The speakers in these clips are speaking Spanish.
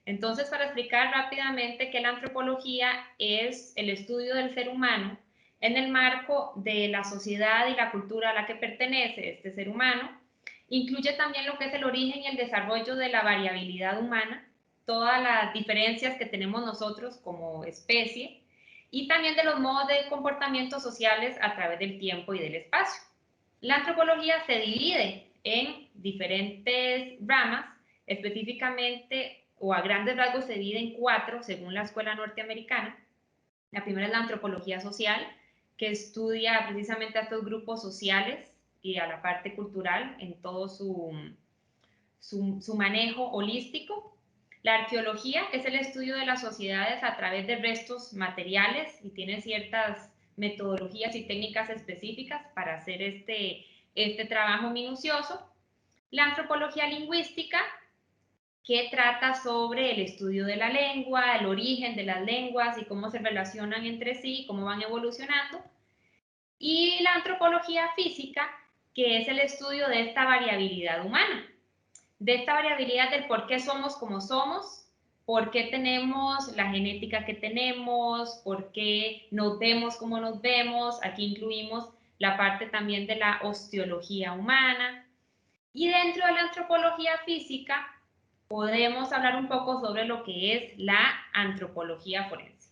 Entonces, para explicar rápidamente que la antropología es el estudio del ser humano en el marco de la sociedad y la cultura a la que pertenece este ser humano, incluye también lo que es el origen y el desarrollo de la variabilidad humana, todas las diferencias que tenemos nosotros como especie, y también de los modos de comportamiento sociales a través del tiempo y del espacio. La antropología se divide en diferentes ramas, específicamente o a grandes rasgos se divide en 4 según la escuela norteamericana. La primera es la antropología social, que estudia precisamente a estos grupos sociales y a la parte cultural en todo su manejo holístico. La arqueología, que es el estudio de las sociedades a través de restos materiales y tiene ciertas metodologías y técnicas específicas para hacer este trabajo minucioso. La antropología lingüística, que trata sobre el estudio de la lengua, el origen de las lenguas y cómo se relacionan entre sí, cómo van evolucionando. Y la antropología física, que es el estudio de esta variabilidad humana, de esta variabilidad del por qué somos como somos, por qué tenemos la genética que tenemos, por qué nos vemos como nos vemos. Aquí incluimos la parte también de la osteología humana. Y dentro de la antropología física podemos hablar un poco sobre lo que es la antropología forense.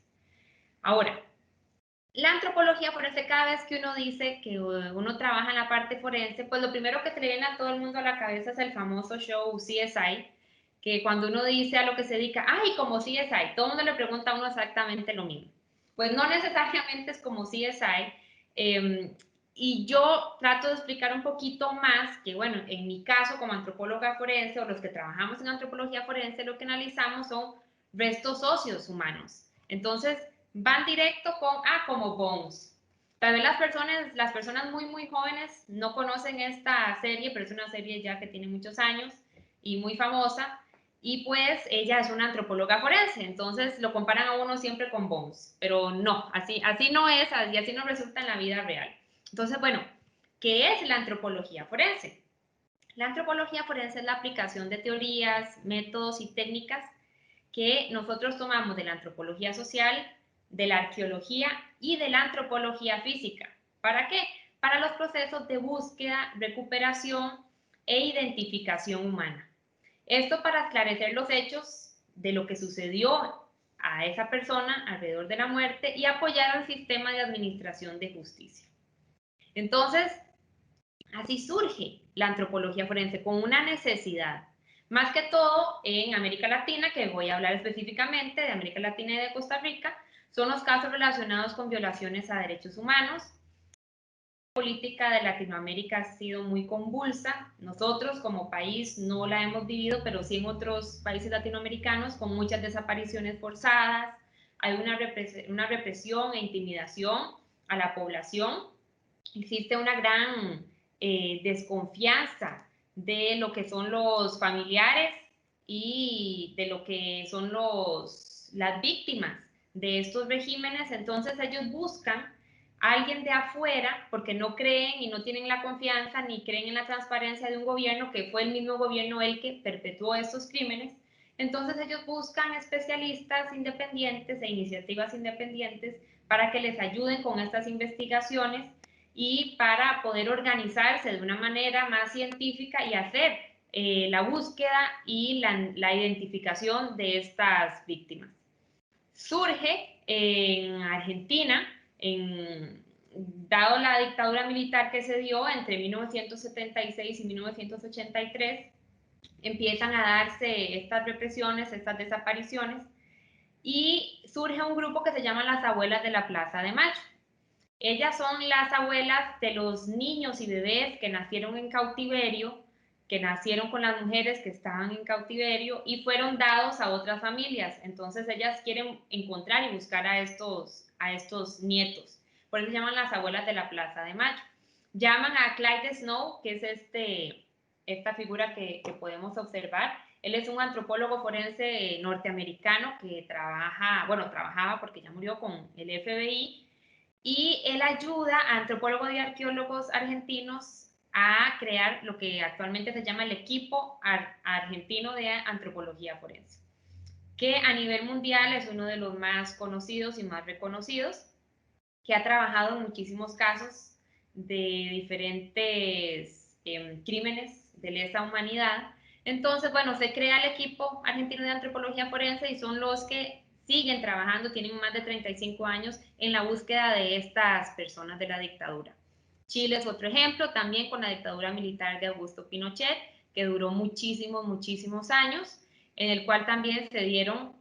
Ahora, la antropología forense, cada vez que uno dice que uno trabaja en la parte forense, pues lo primero que se le viene a todo el mundo a la cabeza es el famoso show CSI, que cuando uno dice a lo que se dedica, ¡ay, como CSI! Todo el mundo le pregunta a uno exactamente lo mismo. Pues no necesariamente es como CSI, y yo trato de explicar un poquito más que, bueno, en mi caso como antropóloga forense o los que trabajamos en antropología forense, lo que analizamos son restos óseos humanos. Entonces, van directo con, como Bones. Tal vez las personas muy jóvenes no conocen esta serie, pero es una serie ya que tiene muchos años y muy famosa. Y pues ella es una antropóloga forense, entonces lo comparan a uno siempre con Bones, pero no, así no es, y así no resulta en la vida real. Entonces, bueno, ¿qué es la antropología forense? La antropología forense es la aplicación de teorías, métodos y técnicas que nosotros tomamos de la antropología social, de la arqueología y de la antropología física. ¿Para qué? Para los procesos de búsqueda, recuperación e identificación humana. Esto para esclarecer los hechos de lo que sucedió a esa persona alrededor de la muerte y apoyar al sistema de administración de justicia. Entonces, así surge la antropología forense con una necesidad, más que todo en América Latina, que voy a hablar específicamente de América Latina y de Costa Rica, son los casos relacionados con violaciones a derechos humanos. La política de Latinoamérica ha sido muy convulsa. Nosotros como país no la hemos vivido, pero sí en otros países latinoamericanos con muchas desapariciones forzadas. Hay una represión e intimidación a la población. Existe una gran desconfianza de lo que son los familiares y de lo que son las víctimas de estos regímenes. Entonces ellos buscan a alguien de afuera porque no creen y no tienen la confianza ni creen en la transparencia de un gobierno que fue el mismo gobierno el que perpetuó estos crímenes. Entonces ellos buscan especialistas independientes e iniciativas independientes para que les ayuden con estas investigaciones y para poder organizarse de una manera más científica y hacer la búsqueda y la identificación de estas víctimas. Surge en Argentina, dado la dictadura militar que se dio entre 1976 y 1983, empiezan a darse estas represiones, estas desapariciones, y surge un grupo que se llama las Abuelas de la Plaza de Mayo. Ellas son las abuelas de los niños y bebés que nacieron en cautiverio, que nacieron con las mujeres que estaban en cautiverio y fueron dados a otras familias. Entonces ellas quieren encontrar y buscar a estos nietos. Por eso se llaman las abuelas de la Plaza de Mayo. Llaman a Clyde Snow, que es esta figura que podemos observar. Él es un antropólogo forense norteamericano que trabajaba porque ya murió con el FBI, y él ayuda a antropólogos y arqueólogos argentinos a crear lo que actualmente se llama el equipo argentino de antropología forense. que a nivel mundial es uno de los más conocidos y más reconocidos, que ha trabajado en muchísimos casos de diferentes crímenes de lesa humanidad. Entonces, bueno, se crea el equipo argentino de antropología forense y son los que siguen trabajando, tienen más de 35 años en la búsqueda de estas personas de la dictadura. Chile es otro ejemplo, también con la dictadura militar de Augusto Pinochet, que duró muchísimos años, en el cual también se dieron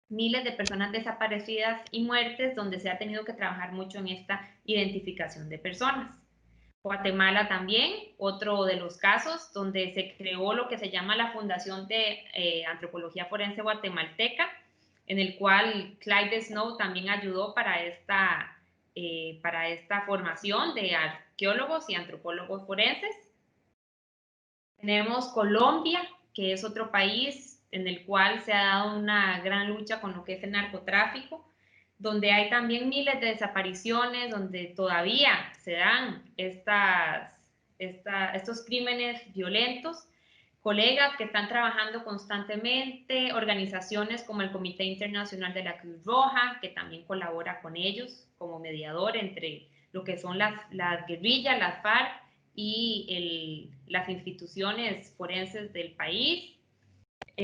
miles de personas desaparecidas y muertes, donde se ha tenido que trabajar mucho en esta identificación de personas. Guatemala también, otro de los casos donde se creó lo que se llama la Fundación de Antropología Forense Guatemalteca, en el cual Clyde Snow también ayudó para esta formación de arqueólogos y antropólogos forenses. Tenemos Colombia, que es otro país en el cual se ha dado una gran lucha con lo que es el narcotráfico, donde hay también miles de desapariciones, donde todavía se dan estos crímenes violentos, colegas que están trabajando constantemente, organizaciones como el Comité Internacional de la Cruz Roja, que también colabora con ellos como mediador entre lo que son las guerrillas, las FARC, y las instituciones forenses del país.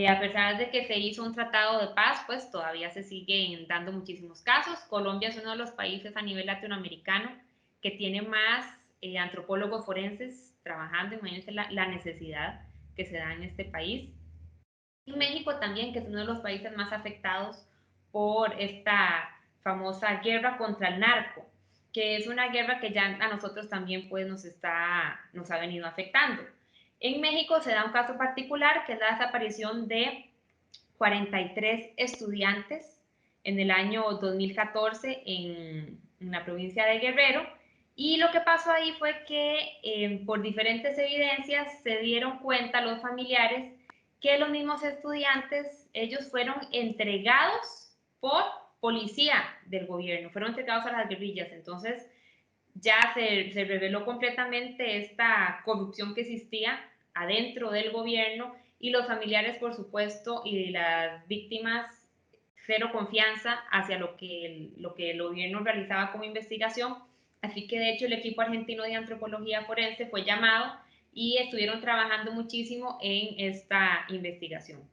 A pesar de que se hizo un tratado de paz, pues todavía se siguen dando muchísimos casos. Colombia es uno de los países a nivel latinoamericano que tiene más antropólogos forenses trabajando. Imagínense la necesidad que se da en este país. Y México también, que es uno de los países más afectados por esta famosa guerra contra el narco, que es una guerra que ya a nosotros también pues nos ha venido afectando. En México se da un caso particular, que es la desaparición de 43 estudiantes en el año 2014 en la provincia de Guerrero. Y lo que pasó ahí fue que por diferentes evidencias se dieron cuenta los familiares que los mismos estudiantes, ellos fueron entregados por policía del gobierno, fueron entregados a las guerrillas. Entonces ya se reveló completamente esta corrupción que existía adentro del gobierno, y los familiares, por supuesto, y las víctimas, cero confianza hacia lo que el gobierno realizaba como investigación. Así que de hecho el equipo argentino de antropología forense fue llamado y estuvieron trabajando muchísimo en esta investigación.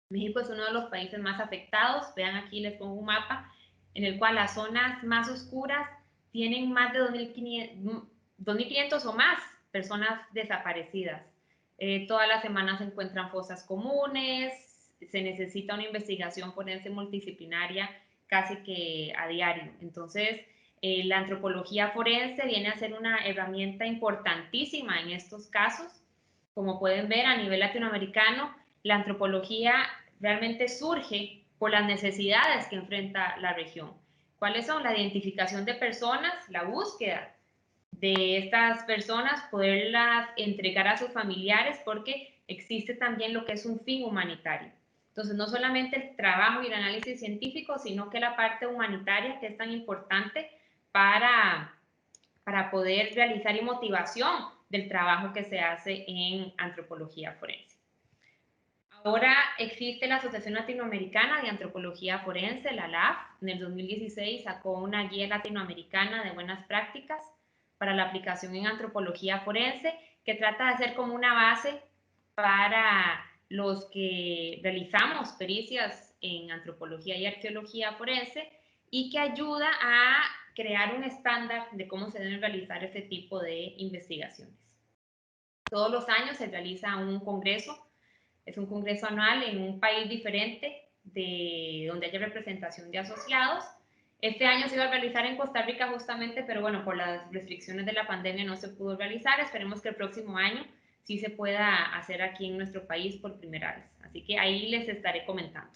México es uno de los países más afectados. Vean, aquí les pongo un mapa en el cual las zonas más oscuras tienen más de 2.500 o más personas desaparecidas. Todas las semanas se encuentran fosas comunes, se necesita una investigación forense multidisciplinaria casi que a diario. Entonces, la antropología forense viene a ser una herramienta importantísima en estos casos. Como pueden ver, a nivel latinoamericano, la antropología realmente surge por las necesidades que enfrenta la región. ¿Cuáles son? La identificación de personas, la búsqueda de estas personas, poderlas entregar a sus familiares, porque existe también lo que es un fin humanitario. Entonces, no solamente el trabajo y el análisis científico, sino que la parte humanitaria, que es tan importante para poder realizar y motivación del trabajo que se hace en antropología forense. Ahora existe la Asociación Latinoamericana de Antropología Forense, la ALAF. En el 2016 sacó una guía latinoamericana de buenas prácticas para la aplicación en antropología forense, que trata de ser como una base para los que realizamos pericias en antropología y arqueología forense, y que ayuda a crear un estándar de cómo se deben realizar este tipo de investigaciones. Todos los años se realiza un congreso. Es un congreso anual en un país diferente de donde haya representación de asociados. Este año se iba a realizar en Costa Rica justamente, pero bueno, por las restricciones de la pandemia no se pudo realizar. Esperemos que el próximo año sí se pueda hacer aquí en nuestro país por primera vez. Así que ahí les estaré comentando.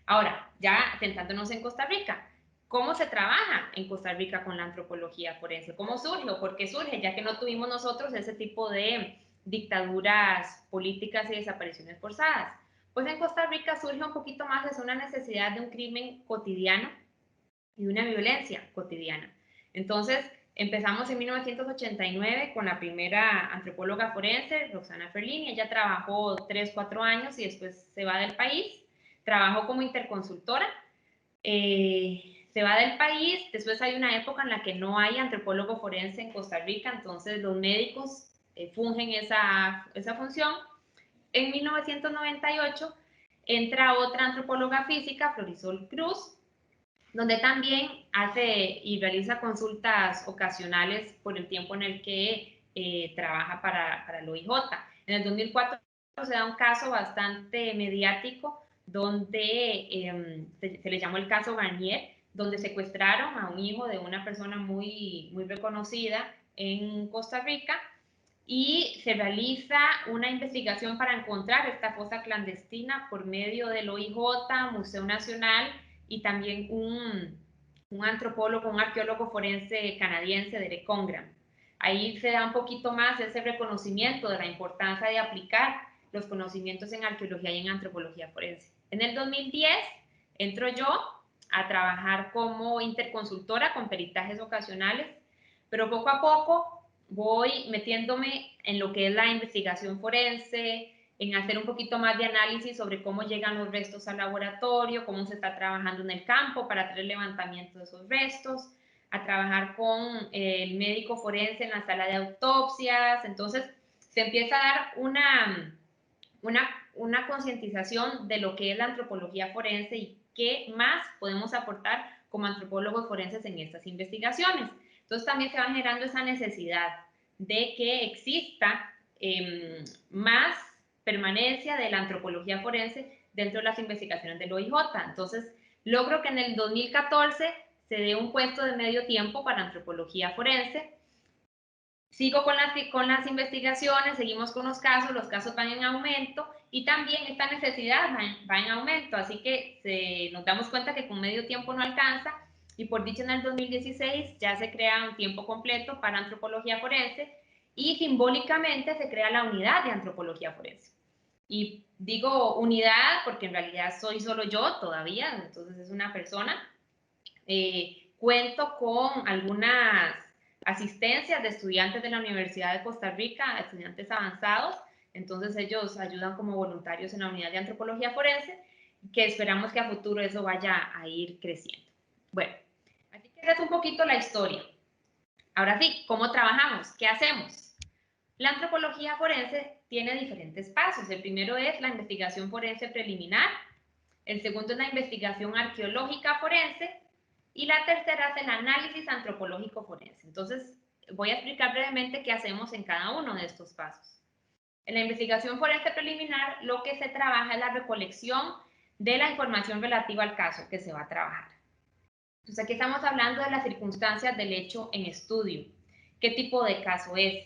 Ahora, ya sentándonos en Costa Rica, ¿cómo se trabaja en Costa Rica con la antropología forense? ¿Cómo surge o por qué surge? Ya que no tuvimos nosotros ese tipo de dictaduras políticas y desapariciones forzadas. Pues en Costa Rica surge un poquito más, es una necesidad de un crimen cotidiano y una violencia cotidiana. Entonces, empezamos en 1989 con la primera antropóloga forense, Roxana Ferlini. Ella trabajó 3, 4 años y después se va del país. trabajó como interconsultora, se va del país, después hay una época en la que no hay antropólogo forense en Costa Rica, entonces los médicos fungen esa función. En 1998 entra otra antropóloga física, Florisol Cruz, donde también hace y realiza consultas ocasionales por el tiempo en el que trabaja para el OIJ. En el 2004 se da un caso bastante mediático donde se le llamó el caso Garnier, donde secuestraron a un hijo de una persona muy reconocida en Costa Rica y se realiza una investigación para encontrar esta fosa clandestina por medio del OIJ, Museo Nacional y también un antropólogo, un arqueólogo forense canadiense, Derek Congram. Ahí se da un poquito más ese reconocimiento de la importancia de aplicar los conocimientos en arqueología y en antropología forense. En el 2010 entro yo a trabajar como interconsultora con peritajes ocasionales, pero poco a poco voy metiéndome en lo que es la investigación forense, en hacer un poquito más de análisis sobre cómo llegan los restos al laboratorio, cómo se está trabajando en el campo para hacer el levantamiento de esos restos, a trabajar con el médico forense en la sala de autopsias. Entonces se empieza a dar una concientización de lo que es la antropología forense y qué más podemos aportar como antropólogos forenses en estas investigaciones. Entonces también se va generando esa necesidad de que exista más permanencia de la antropología forense dentro de las investigaciones del OIJ. Entonces logro que en el 2014 se dé un puesto de medio tiempo para antropología forense. Sigo con las investigaciones, seguimos con los casos van en aumento y también esta necesidad va en aumento, así que nos damos cuenta que con medio tiempo no alcanza y por dicho en el 2016 ya se crea un tiempo completo para antropología forense y simbólicamente se crea la unidad de antropología forense. Y digo unidad porque en realidad soy solo yo todavía, entonces es una persona. Cuento con algunas asistencias de estudiantes de la Universidad de Costa Rica, estudiantes avanzados, entonces ellos ayudan como voluntarios en la unidad de antropología forense, que esperamos que a futuro eso vaya a ir creciendo. Bueno, así que esa es un poquito la historia. Ahora sí, ¿cómo trabajamos? ¿Qué hacemos? La antropología forense tiene diferentes pasos. El primero es la investigación forense preliminar, el segundo es la investigación arqueológica forense, y la tercera es el análisis antropológico forense. Entonces, voy a explicar brevemente qué hacemos en cada uno de estos pasos. En la investigación forense preliminar, lo que se trabaja es la recolección de la información relativa al caso que se va a trabajar. Entonces, aquí estamos hablando de las circunstancias del hecho en estudio. ¿Qué tipo de caso es?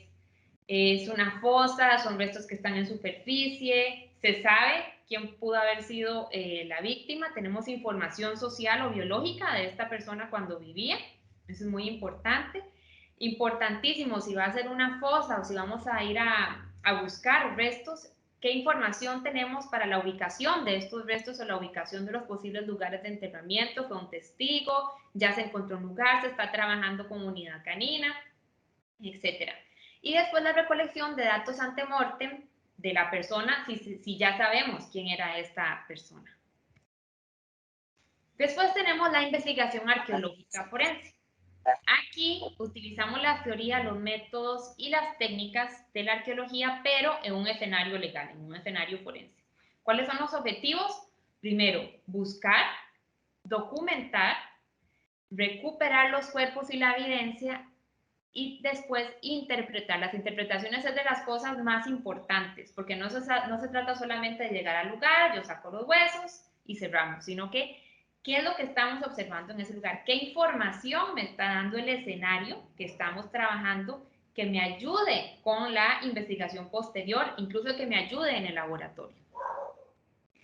¿Es una fosa? ¿Son restos que están en superficie? ¿Se sabe quién pudo haber sido la víctima? ¿Tenemos información social o biológica de esta persona cuando vivía? Eso es muy importante. Importantísimo, si va a ser una fosa o si vamos a ir a buscar restos, ¿qué información tenemos para la ubicación de estos restos o la ubicación de los posibles lugares de enterramiento? ¿Fue un testigo? ¿Ya se encontró un lugar? ¿Se está trabajando con unidad canina? Etcétera. Y después la recolección de datos antemortem de la persona, si ya sabemos quién era esta persona. Después tenemos la investigación arqueológica forense. Aquí utilizamos las teorías, los métodos y las técnicas de la arqueología, pero en un escenario legal, en un escenario forense. ¿Cuáles son los objetivos? Primero, buscar, documentar, recuperar los cuerpos y la evidencia y después interpretar. Las interpretaciones es de las cosas más importantes, porque no se trata solamente de llegar al lugar, yo saco los huesos y cerramos, sino que qué es lo que estamos observando en ese lugar, qué información me está dando el escenario que estamos trabajando que me ayude con la investigación posterior, incluso que me ayude en el laboratorio.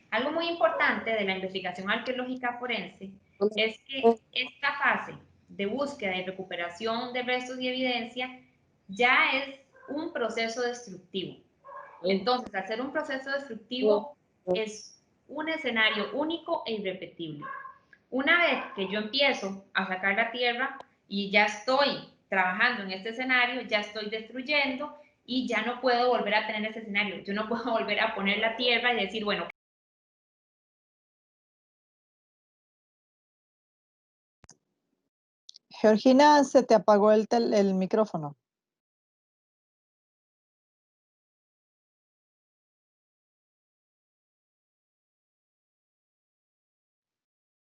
Algo muy importante de la investigación arqueológica forense es que esta fase de búsqueda y recuperación de restos y evidencia ya es un proceso destructivo. Entonces, hacer un proceso destructivo es un escenario único e irrepetible. Una vez que yo empiezo a sacar la tierra y ya estoy trabajando en este escenario, ya estoy destruyendo y ya no puedo volver a tener ese escenario. Yo no puedo volver a poner la tierra y decir, bueno, Georgina, se te apagó el micrófono.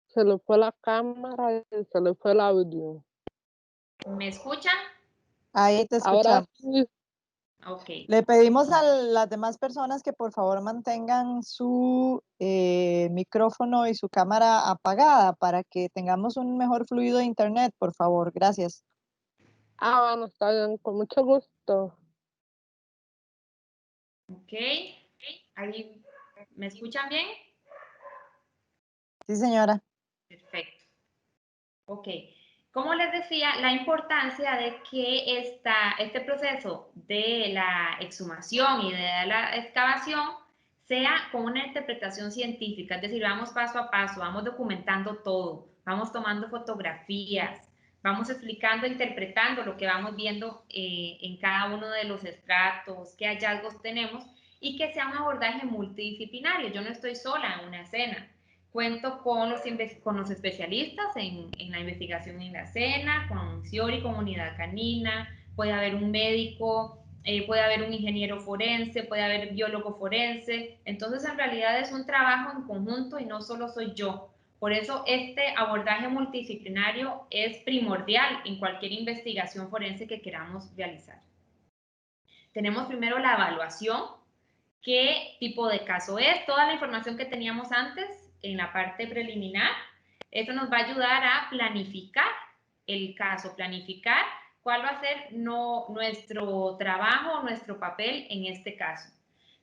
Se le fue la cámara y se le fue el audio. ¿Me escuchan? Ahí te Ahora escuchamos. sí, Ok. Le pedimos a las demás personas que por favor mantengan su micrófono y su cámara apagada para que tengamos un mejor fluido de internet, por favor. Gracias. bueno, está bien, con mucho gusto. Ok. Ahí, ¿me escuchan bien? Sí, señora. Perfecto. Ok. Como les decía, la importancia de que este proceso de la exhumación y de la excavación sea con una interpretación científica, es decir, vamos paso a paso, vamos documentando todo, vamos tomando fotografías, vamos explicando, interpretando lo que vamos viendo en cada uno de los estratos, qué hallazgos tenemos y que sea un abordaje multidisciplinario. Yo no estoy sola en una escena. Cuento con los especialistas en la investigación en la escena, con CIORI, con unidad canina, puede haber un médico, puede haber un ingeniero forense, puede haber biólogo forense. Entonces, en realidad es un trabajo en conjunto y no solo soy yo. Por eso este abordaje multidisciplinario es primordial en cualquier investigación forense que queramos realizar. Tenemos primero la evaluación, qué tipo de caso es, toda la información que teníamos antes en la parte preliminar. Eso nos va a ayudar a planificar el caso, planificar cuál va a ser nuestro trabajo, nuestro papel en este caso.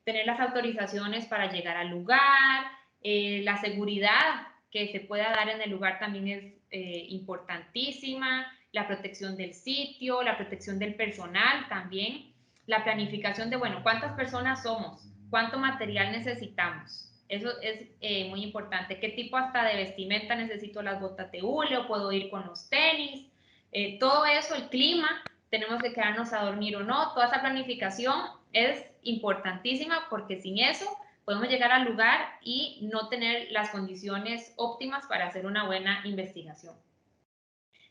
Tener las autorizaciones para llegar al lugar, la seguridad que se pueda dar en el lugar también es importantísima, la protección del sitio, la protección del personal también, la planificación de, bueno, ¿cuántas personas somos? ¿Cuánto material necesitamos? Eso es muy importante. ¿Qué tipo hasta de vestimenta necesito? ¿Las botas de hule o puedo ir con los tenis? Todo eso, el clima, tenemos que quedarnos a dormir o no. Toda esa planificación es importantísima porque sin eso podemos llegar al lugar y no tener las condiciones óptimas para hacer una buena investigación.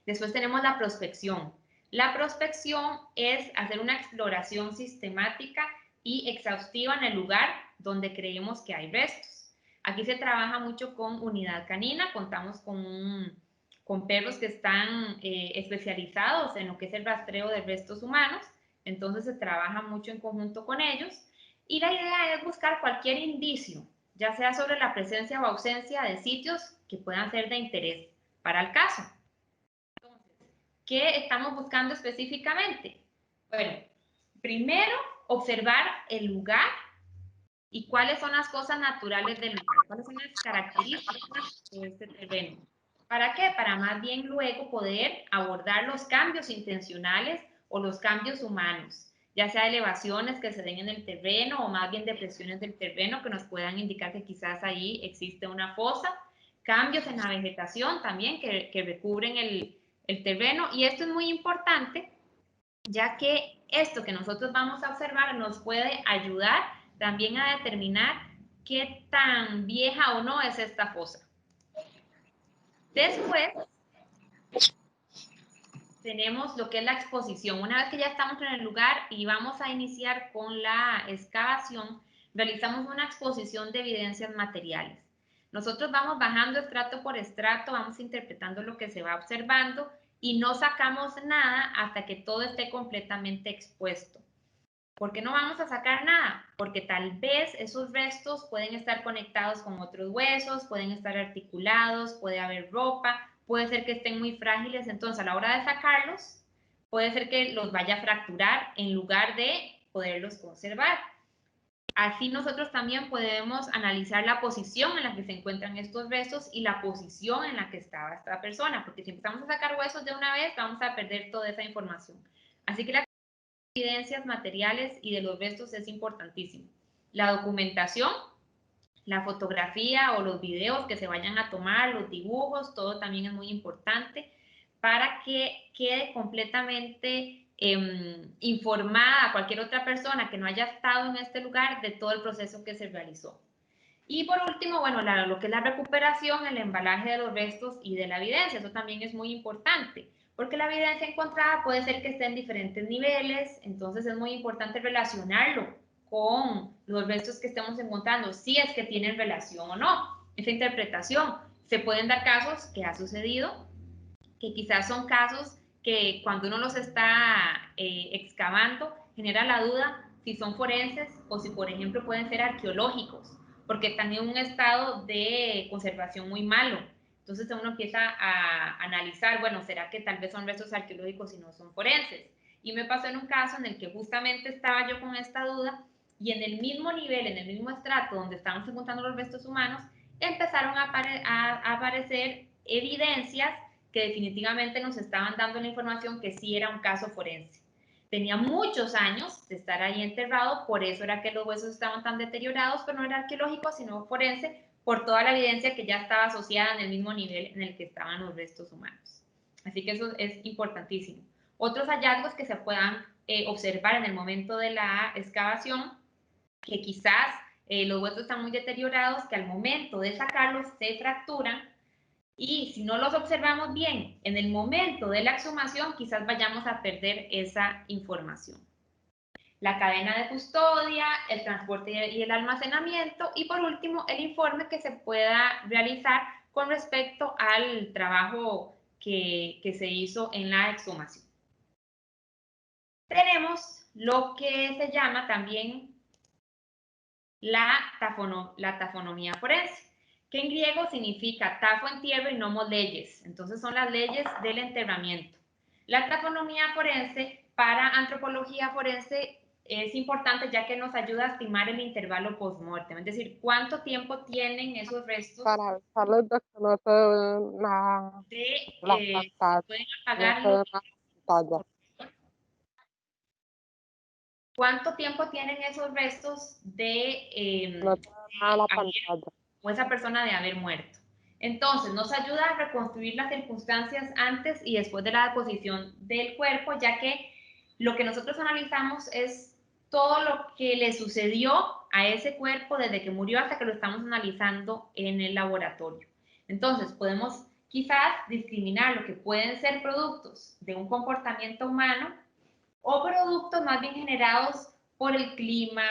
Después tenemos la prospección. La prospección es hacer una exploración sistemática y exhaustiva en el lugar donde creemos que hay restos. Aquí se trabaja mucho con unidad canina, contamos con perros que están especializados en lo que es el rastreo de restos humanos, entonces se trabaja mucho en conjunto con ellos y la idea es buscar cualquier indicio, ya sea sobre la presencia o ausencia de sitios que puedan ser de interés para el caso. ¿Qué estamos buscando específicamente? Bueno, primero, observar el lugar y cuáles son las cosas naturales del lugar, cuáles son las características de este terreno. ¿Para qué? Para más bien luego poder abordar los cambios intencionales o los cambios humanos, ya sea elevaciones que se den en el terreno o más bien depresiones del terreno que nos puedan indicar que quizás ahí existe una fosa, cambios en la vegetación también que recubren el terreno, y esto es muy importante ya que esto que nosotros vamos a observar nos puede ayudar también a determinar qué tan vieja o no es esta fosa. Después tenemos lo que es la exposición. Una vez que ya estamos en el lugar y vamos a iniciar con la excavación, realizamos una exposición de evidencias materiales. Nosotros vamos bajando estrato por estrato, vamos interpretando lo que se va observando y no sacamos nada hasta que todo esté completamente expuesto. ¿Por qué no vamos a sacar nada? Porque tal vez esos restos pueden estar conectados con otros huesos, pueden estar articulados, puede haber ropa, puede ser que estén muy frágiles, entonces a la hora de sacarlos, puede ser que los vaya a fracturar en lugar de poderlos conservar. Así nosotros también podemos analizar la posición en la que se encuentran estos restos y la posición en la que estaba esta persona, porque si empezamos a sacar huesos de una vez, vamos a perder toda esa información. Así que la evidencias materiales y de los restos es importantísimo. La documentación, la fotografía o los videos que se vayan a tomar, los dibujos, todo también es muy importante para que quede completamente informada cualquier otra persona que no haya estado en este lugar de todo el proceso que se realizó. Y por último, bueno, lo que es la recuperación, el embalaje de los restos y de la evidencia, eso también es muy importante, porque la evidencia encontrada puede ser que esté en diferentes niveles, entonces es muy importante relacionarlo con los restos que estemos encontrando, si es que tienen relación o no. Esa interpretación. Se pueden dar casos que ha sucedido, que quizás son casos que cuando uno los está excavando, genera la duda si son forenses o si, por ejemplo, pueden ser arqueológicos, porque están en un estado de conservación muy malo. Entonces uno empieza a analizar, bueno, ¿será que tal vez son restos arqueológicos y no son forenses? Y me pasó en un caso en el que justamente estaba yo con esta duda y en el mismo nivel, en el mismo estrato donde estábamos encontrando los restos humanos, empezaron a aparecer evidencias que definitivamente nos estaban dando la información que sí era un caso forense. Tenía muchos años de estar ahí enterrado, por eso era que los huesos estaban tan deteriorados, pero no era arqueológico, sino forense, por toda la evidencia que ya estaba asociada en el mismo nivel en el que estaban los restos humanos. Así que eso es importantísimo. Otros hallazgos que se puedan observar en el momento de la excavación, que quizás los huesos están muy deteriorados, que al momento de sacarlos se fracturan, y si no los observamos bien en el momento de la exhumación, quizás vayamos a perder esa información. La cadena de custodia, el transporte y el almacenamiento, y por último, el informe que se pueda realizar con respecto al trabajo que se hizo en la exhumación. Tenemos lo que se llama también la tafonomía forense, que en griego significa tafo, entierro, y nomos, leyes. Entonces son las leyes del enterramiento. La tafonomía forense para antropología forense es importante ya que nos ayuda a estimar el intervalo post-mortem, es decir, cuánto tiempo tienen esos restos. Para avisarles de que no se ven las pantallas. Pueden No apagar se ven las pantallas. cuánto tiempo tienen esos restos de No se ve nada la pantalla. o esa persona de haber muerto. Entonces, nos ayuda a reconstruir las circunstancias antes y después de la deposición del cuerpo, ya que lo que nosotros analizamos es todo lo que le sucedió a ese cuerpo desde que murió hasta que lo estamos analizando en el laboratorio. Entonces, podemos quizás discriminar lo que pueden ser productos de un comportamiento humano o productos más bien generados por el clima,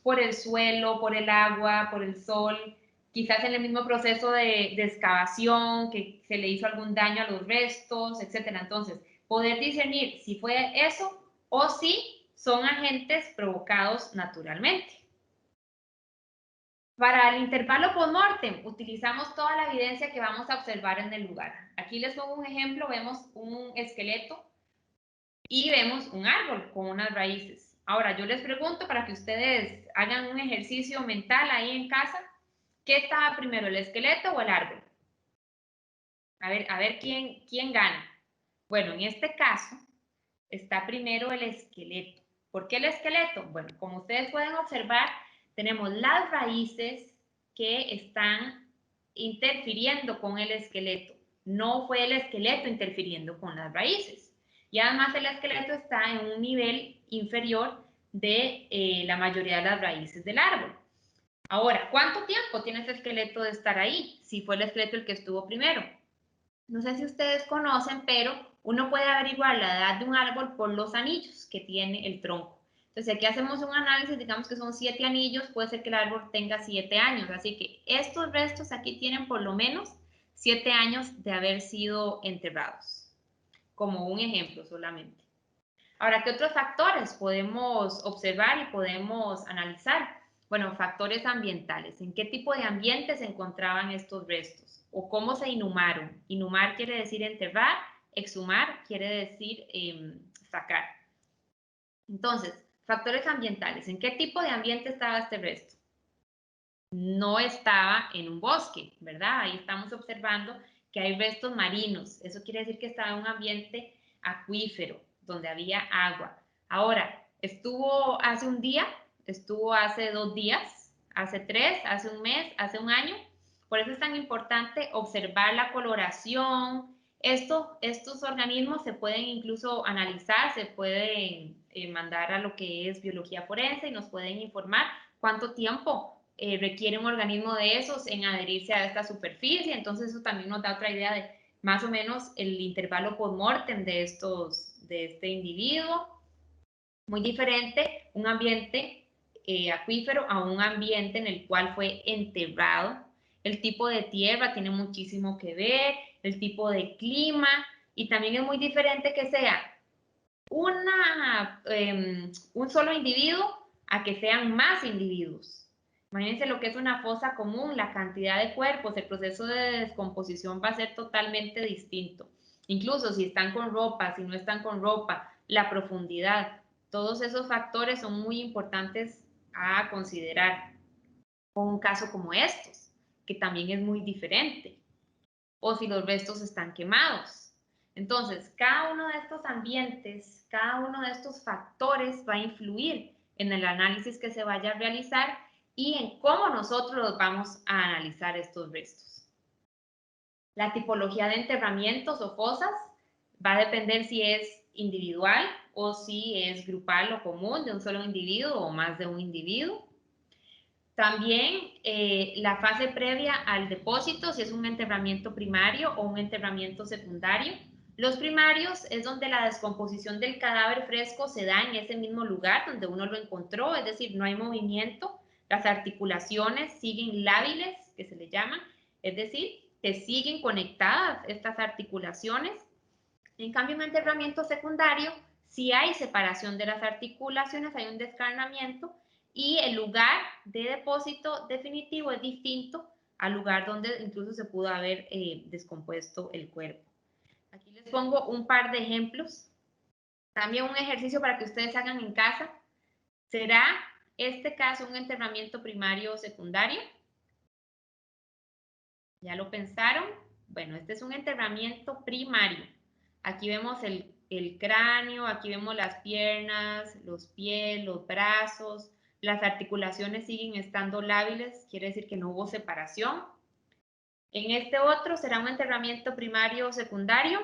por el suelo, por el agua, por el sol, quizás en el mismo proceso de excavación, que se le hizo algún daño a los restos, etc. Entonces, poder discernir si fue eso o si son agentes provocados naturalmente. Para el intervalo post-mortem, utilizamos toda la evidencia que vamos a observar en el lugar. Aquí les pongo un ejemplo, vemos un esqueleto y vemos un árbol con unas raíces. Ahora, yo les pregunto para que ustedes hagan un ejercicio mental ahí en casa, ¿qué estaba primero, el esqueleto o el árbol? A ver quién gana. Bueno, en este caso está primero el esqueleto. ¿Por qué el esqueleto? Bueno, como ustedes pueden observar, tenemos las raíces que están interfiriendo con el esqueleto. No fue el esqueleto interfiriendo con las raíces. Y además el esqueleto está en un nivel inferior de la mayoría de las raíces del árbol. Ahora, ¿cuánto tiempo tiene ese esqueleto de estar ahí? Si fue el esqueleto el que estuvo primero. No sé si ustedes conocen, pero uno puede averiguar la edad de un árbol por los anillos que tiene el tronco. Entonces, aquí hacemos un análisis, digamos que son 7 anillos, puede ser que el árbol tenga 7 años. Así que estos restos aquí tienen por lo menos 7 años de haber sido enterrados, como un ejemplo solamente. Ahora, ¿qué otros factores podemos observar y podemos analizar? Bueno, factores ambientales. ¿En qué tipo de ambiente se encontraban estos restos? ¿O cómo se inhumaron? Inhumar quiere decir enterrar, exhumar quiere decir sacar. Entonces, factores ambientales. ¿En qué tipo de ambiente estaba este resto? No estaba en un bosque, ¿verdad? Ahí estamos observando que hay restos marinos. Eso quiere decir que estaba en un ambiente acuífero, donde había agua. Ahora, estuvo hace un día, estuvo hace 2 días, hace 3, hace un mes, hace un año. Por eso es tan importante observar la coloración. Estos organismos se pueden incluso analizar, se pueden mandar a lo que es biología forense y nos pueden informar cuánto tiempo requiere un organismo de esos en adherirse a esta superficie. Entonces eso también nos da otra idea de más o menos el intervalo post-mortem de este individuo. Muy diferente un ambiente acuífero a un ambiente en el cual fue enterrado. El tipo de tierra tiene muchísimo que ver, el tipo de clima, y también es muy diferente que sea un solo individuo a que sean más individuos. Imagínense lo que es una fosa común, la cantidad de cuerpos, el proceso de descomposición va a ser totalmente distinto. Incluso si están con ropa, si no están con ropa, la profundidad, todos esos factores son muy importantes a considerar con un caso como estos, que también es muy diferente. O si los restos están quemados. Entonces, cada uno de estos ambientes, cada uno de estos factores va a influir en el análisis que se vaya a realizar y en cómo nosotros los vamos a analizar estos restos. La tipología de enterramientos o fosas va a depender si es individual o si es grupal o común de un solo individuo o más de un individuo. También la fase previa al depósito, si es un enterramiento primario o un enterramiento secundario. Los primarios es donde la descomposición del cadáver fresco se da en ese mismo lugar donde uno lo encontró, es decir, no hay movimiento, las articulaciones siguen lábiles, que se le llaman, es decir, que siguen conectadas estas articulaciones. En cambio, en un enterramiento secundario, si hay separación de las articulaciones, hay un descarnamiento, y el lugar de depósito definitivo es distinto al lugar donde incluso se pudo haber descompuesto el cuerpo. Aquí les pongo un par de ejemplos. También un ejercicio para que ustedes hagan en casa. ¿Será este caso un enterramiento primario o secundario? ¿Ya lo pensaron? Bueno, este es un enterramiento primario. Aquí vemos el cráneo, aquí vemos las piernas, los pies, los brazos, las articulaciones siguen estando lábiles, quiere decir que no hubo separación. En este otro, ¿será un enterramiento primario o secundario?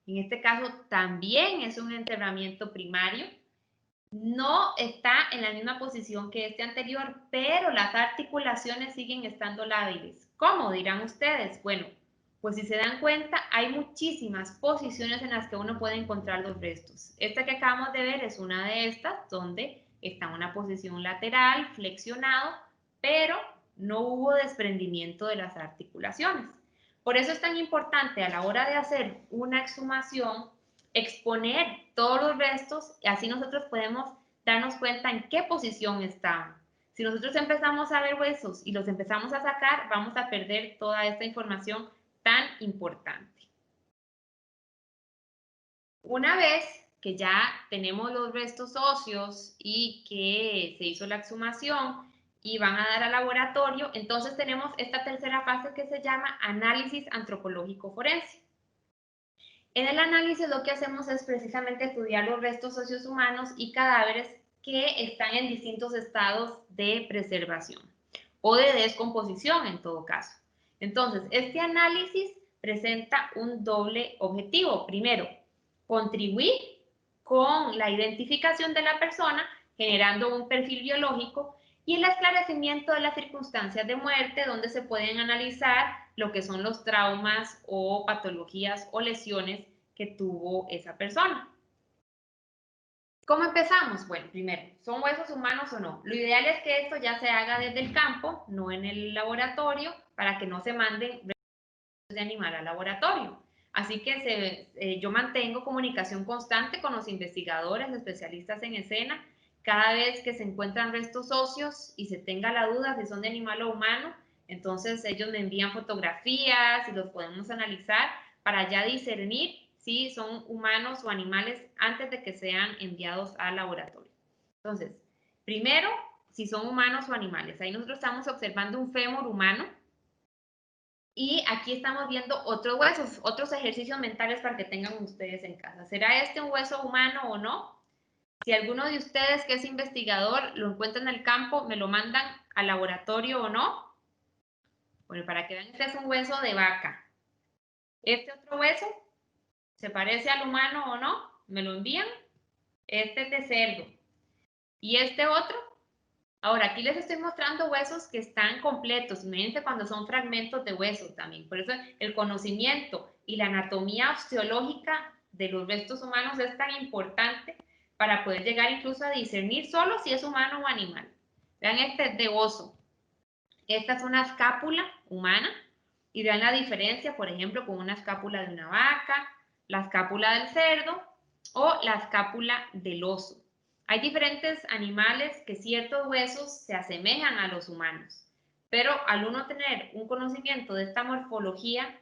En este caso también es un enterramiento primario. No está en la misma posición que este anterior, pero las articulaciones siguen estando lábiles. ¿Cómo? Dirán ustedes. Bueno, pues si se dan cuenta, hay muchísimas posiciones en las que uno puede encontrar los restos. Esta que acabamos de ver es una de estas, donde está en una posición lateral, flexionado, pero no hubo desprendimiento de las articulaciones. Por eso es tan importante a la hora de hacer una exhumación exponer todos los restos y así nosotros podemos darnos cuenta en qué posición están. Si nosotros empezamos a ver huesos y los empezamos a sacar, vamos a perder toda esta información tan importante. Una vez que ya tenemos los restos óseos y que se hizo la exhumación y van a dar al laboratorio, entonces tenemos esta tercera fase que se llama análisis antropológico forense. En el análisis lo que hacemos es precisamente estudiar los restos óseos humanos y cadáveres que están en distintos estados de preservación o de descomposición en todo caso. Entonces, este análisis presenta un doble objetivo. Primero, contribuir con la identificación de la persona, generando un perfil biológico y el esclarecimiento de las circunstancias de muerte, donde se pueden analizar lo que son los traumas o patologías o lesiones que tuvo esa persona. ¿Cómo empezamos? Bueno, primero, ¿son huesos humanos o no? Lo ideal es que esto ya se haga desde el campo, no en el laboratorio, para que no se manden restos de animal al laboratorio. Así que yo mantengo comunicación constante con los investigadores, los especialistas en escena. Cada vez que se encuentran restos óseos y se tenga la duda si son de animal o humano, entonces ellos me envían fotografías y los podemos analizar para ya discernir si son humanos o animales antes de que sean enviados al laboratorio. Entonces, primero, si son humanos o animales. Ahí nosotros estamos observando un fémur humano. Y aquí estamos viendo otros huesos, otros ejercicios mentales para que tengan ustedes en casa. ¿Será este un hueso humano o no? Si alguno de ustedes que es investigador lo encuentra en el campo, me lo mandan al laboratorio o no. Bueno, para que vean, este es un hueso de vaca. Este otro hueso, ¿se parece al humano o no? Me lo envían. Este es de cerdo. Y este otro, Ahora, aquí les estoy mostrando huesos que están completos. Imagínense cuando son fragmentos de hueso también. Por eso el conocimiento y la anatomía osteológica de los restos humanos es tan importante para poder llegar incluso a discernir solo si es humano o animal. Vean este de oso. Esta es una escápula humana y vean la diferencia, por ejemplo, con una escápula de una vaca, la escápula del cerdo o la escápula del oso. Hay diferentes animales que ciertos huesos se asemejan a los humanos, pero al uno tener un conocimiento de esta morfología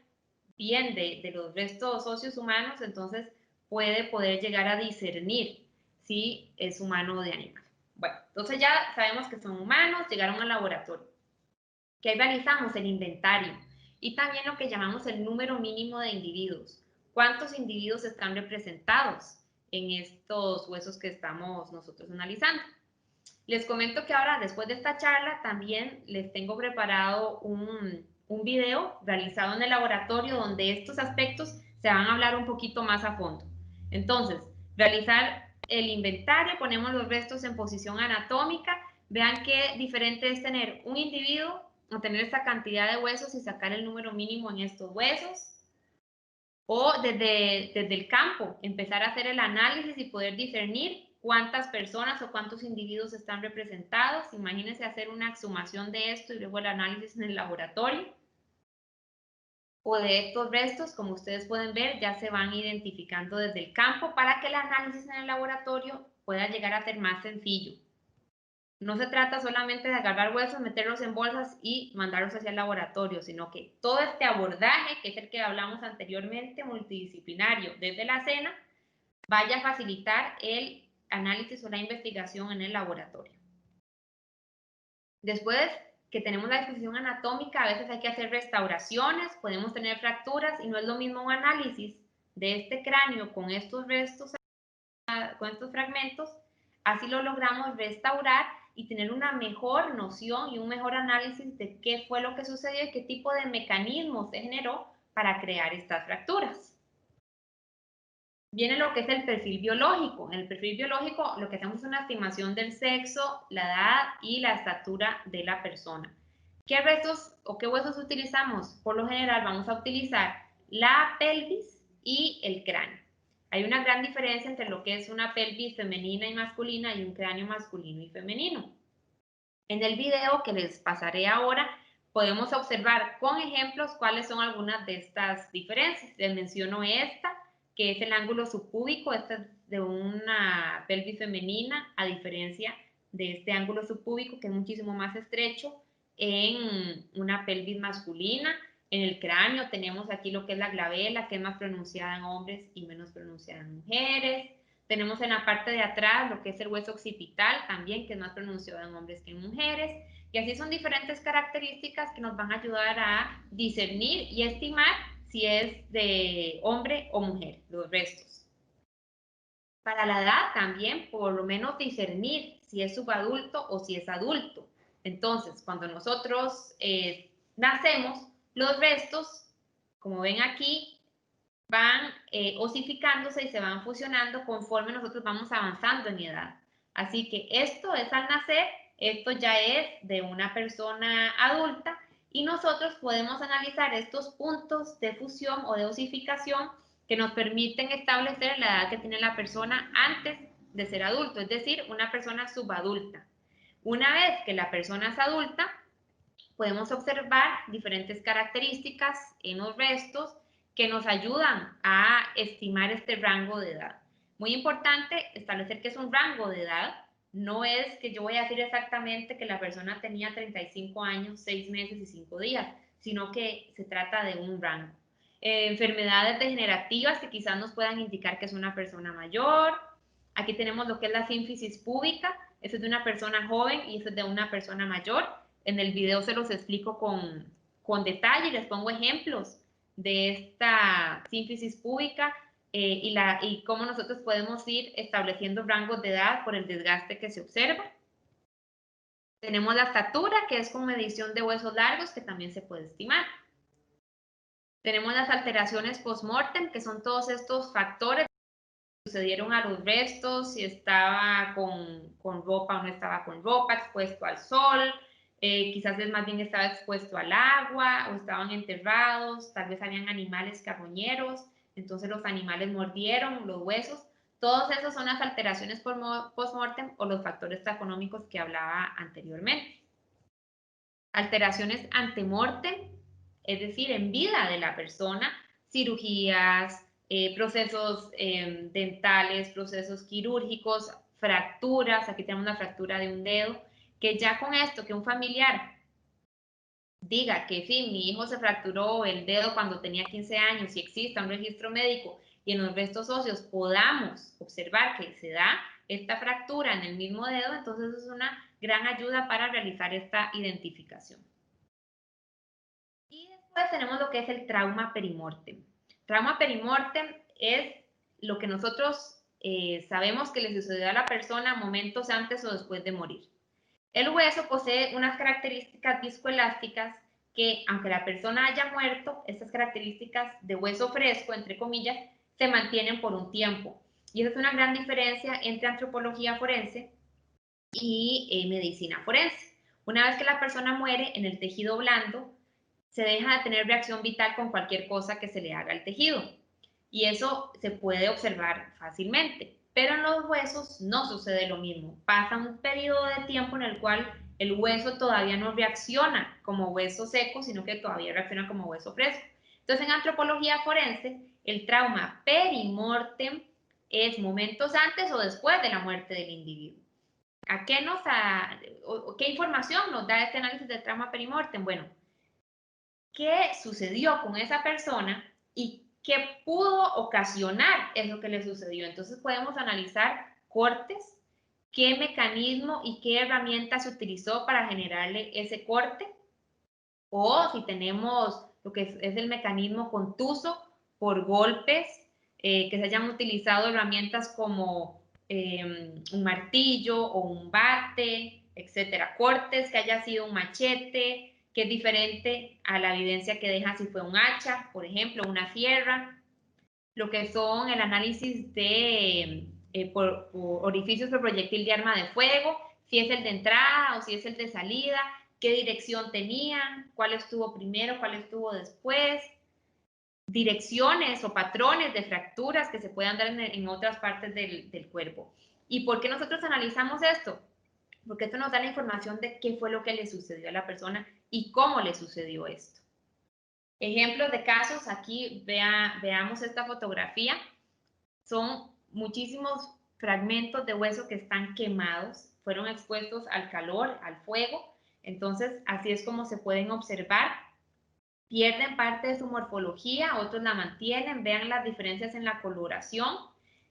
bien de los restos óseos humanos, entonces puede poder llegar a discernir si es humano o de animal. Bueno, entonces ya sabemos que son humanos, llegaron al laboratorio. ¿Qué realizamos? El inventario y también lo que llamamos el número mínimo de individuos. ¿Cuántos individuos están representados en estos huesos que estamos nosotros analizando? Les comento que ahora, después de esta charla, también les tengo preparado un video realizado en el laboratorio donde estos aspectos se van a hablar un poquito más a fondo. Entonces, realizar el inventario, ponemos los restos en posición anatómica. Vean qué diferente es tener un individuo o tener esta cantidad de huesos y sacar el número mínimo en estos huesos. O desde el campo, empezar a hacer el análisis y poder discernir cuántas personas o cuántos individuos están representados. Imagínense hacer una exhumación de esto y luego el análisis en el laboratorio. O de estos restos, como ustedes pueden ver, ya se van identificando desde el campo para que el análisis en el laboratorio pueda llegar a ser más sencillo. No se trata solamente de agarrar huesos, meterlos en bolsas y mandarlos hacia el laboratorio, sino que todo este abordaje, que es el que hablamos anteriormente, multidisciplinario, desde la cena, vaya a facilitar el análisis o la investigación en el laboratorio. Después que tenemos la disposición anatómica, a veces hay que hacer restauraciones, podemos tener fracturas y no es lo mismo un análisis de este cráneo con estos restos, con estos fragmentos, así lo logramos restaurar y tener una mejor noción y un mejor análisis de qué fue lo que sucedió y qué tipo de mecanismo se generó para crear estas fracturas. Viene lo que es el perfil biológico. En el perfil biológico lo que hacemos es una estimación del sexo, la edad y la estatura de la persona. ¿Qué restos o qué huesos utilizamos? Por lo general vamos a utilizar la pelvis y el cráneo. Hay una gran diferencia entre lo que es una pelvis femenina y masculina y un cráneo masculino y femenino. En el video que les pasaré ahora, podemos observar con ejemplos cuáles son algunas de estas diferencias. Les menciono esta, que es el ángulo subpúbico. Esta es de una pelvis femenina, a diferencia de este ángulo subpúbico, que es muchísimo más estrecho en una pelvis masculina. En el cráneo tenemos aquí lo que es la glabela, que es más pronunciada en hombres y menos pronunciada en mujeres. Tenemos en la parte de atrás lo que es el hueso occipital también, que es más pronunciado en hombres que en mujeres. Y así son diferentes características que nos van a ayudar a discernir y estimar si es de hombre o mujer, los restos. Para la edad también, por lo menos discernir si es subadulto o si es adulto. Entonces, cuando nosotros nacemos, los restos, como ven aquí, van osificándose y se van fusionando conforme nosotros vamos avanzando en edad. Así que esto es al nacer, esto ya es de una persona adulta y nosotros podemos analizar estos puntos de fusión o de osificación que nos permiten establecer la edad que tiene la persona antes de ser adulto, es decir, una persona subadulta. Una vez que la persona es adulta, podemos observar diferentes características en los restos que nos ayudan a estimar este rango de edad. Muy importante establecer que es un rango de edad, no es que yo voy a decir exactamente que la persona tenía 35 años, 6 meses y 5 días, sino que se trata de un rango. Enfermedades degenerativas que quizás nos puedan indicar que es una persona mayor. Aquí tenemos lo que es la sínfisis púbica, eso es de una persona joven y eso es de una persona mayor. En el video se los explico con detalle y les pongo ejemplos de esta sínfisis púbica y cómo nosotros podemos ir estableciendo rangos de edad por el desgaste que se observa. Tenemos la estatura, que es con medición de huesos largos, que también se puede estimar. Tenemos las alteraciones post-mortem, que son todos estos factores que sucedieron a los restos, si estaba con ropa o no estaba con ropa, expuesto al sol, quizás más bien estaba expuesto al agua o estaban enterrados, tal vez habían animales carroñeros, entonces los animales mordieron los huesos. Todos esos son las alteraciones por post-mortem o los factores taxonómicos que hablaba anteriormente. Alteraciones ante-mortem, es decir, en vida de la persona, cirugías, procesos dentales, procesos quirúrgicos, fracturas, aquí tenemos una fractura de un dedo, que ya con esto, que un familiar diga que sí, mi hijo se fracturó el dedo cuando tenía 15 años y exista un registro médico y en los restos óseos podamos observar que se da esta fractura en el mismo dedo, entonces es una gran ayuda para realizar esta identificación. Y después tenemos lo que es el trauma perimortem. Trauma perimortem es lo que nosotros sabemos que le sucedió a la persona momentos antes o después de morir. El hueso posee unas características viscoelásticas que, aunque la persona haya muerto, estas características de hueso fresco, entre comillas, se mantienen por un tiempo. Y esa es una gran diferencia entre antropología forense y medicina forense. Una vez que la persona muere, en el tejido blando se deja de tener reacción vital con cualquier cosa que se le haga al tejido. Y eso se puede observar fácilmente. Pero en los huesos no sucede lo mismo. Pasa un periodo de tiempo en el cual el hueso todavía no reacciona como hueso seco, sino que todavía reacciona como hueso fresco. Entonces, en antropología forense, el trauma perimortem es momentos antes o después de la muerte del individuo. ¿Qué información nos da este análisis del trauma perimortem? Bueno, ¿qué sucedió con esa persona y qué pudo ocasionar eso que le sucedió? Entonces podemos analizar cortes, qué mecanismo y qué herramienta se utilizó para generarle ese corte, o si tenemos lo que es el mecanismo contuso por golpes, que se hayan utilizado herramientas como un martillo o un bate, etcétera. Cortes, que haya sido un machete, que es diferente a la evidencia que deja si fue un hacha, por ejemplo, una sierra. Lo que son el análisis de por orificios por proyectil de arma de fuego, si es el de entrada o si es el de salida, qué dirección tenían, cuál estuvo primero, cuál estuvo después, direcciones o patrones de fracturas que se puedan dar en otras partes del cuerpo. ¿Y por qué nosotros analizamos esto? Porque esto nos da la información de qué fue lo que le sucedió a la persona y cómo le sucedió esto. Ejemplos de casos, aquí veamos esta fotografía. Son muchísimos fragmentos de hueso que están quemados, fueron expuestos al calor, al fuego. Entonces, así es como se pueden observar. Pierden parte de su morfología, otros la mantienen. Vean las diferencias en la coloración.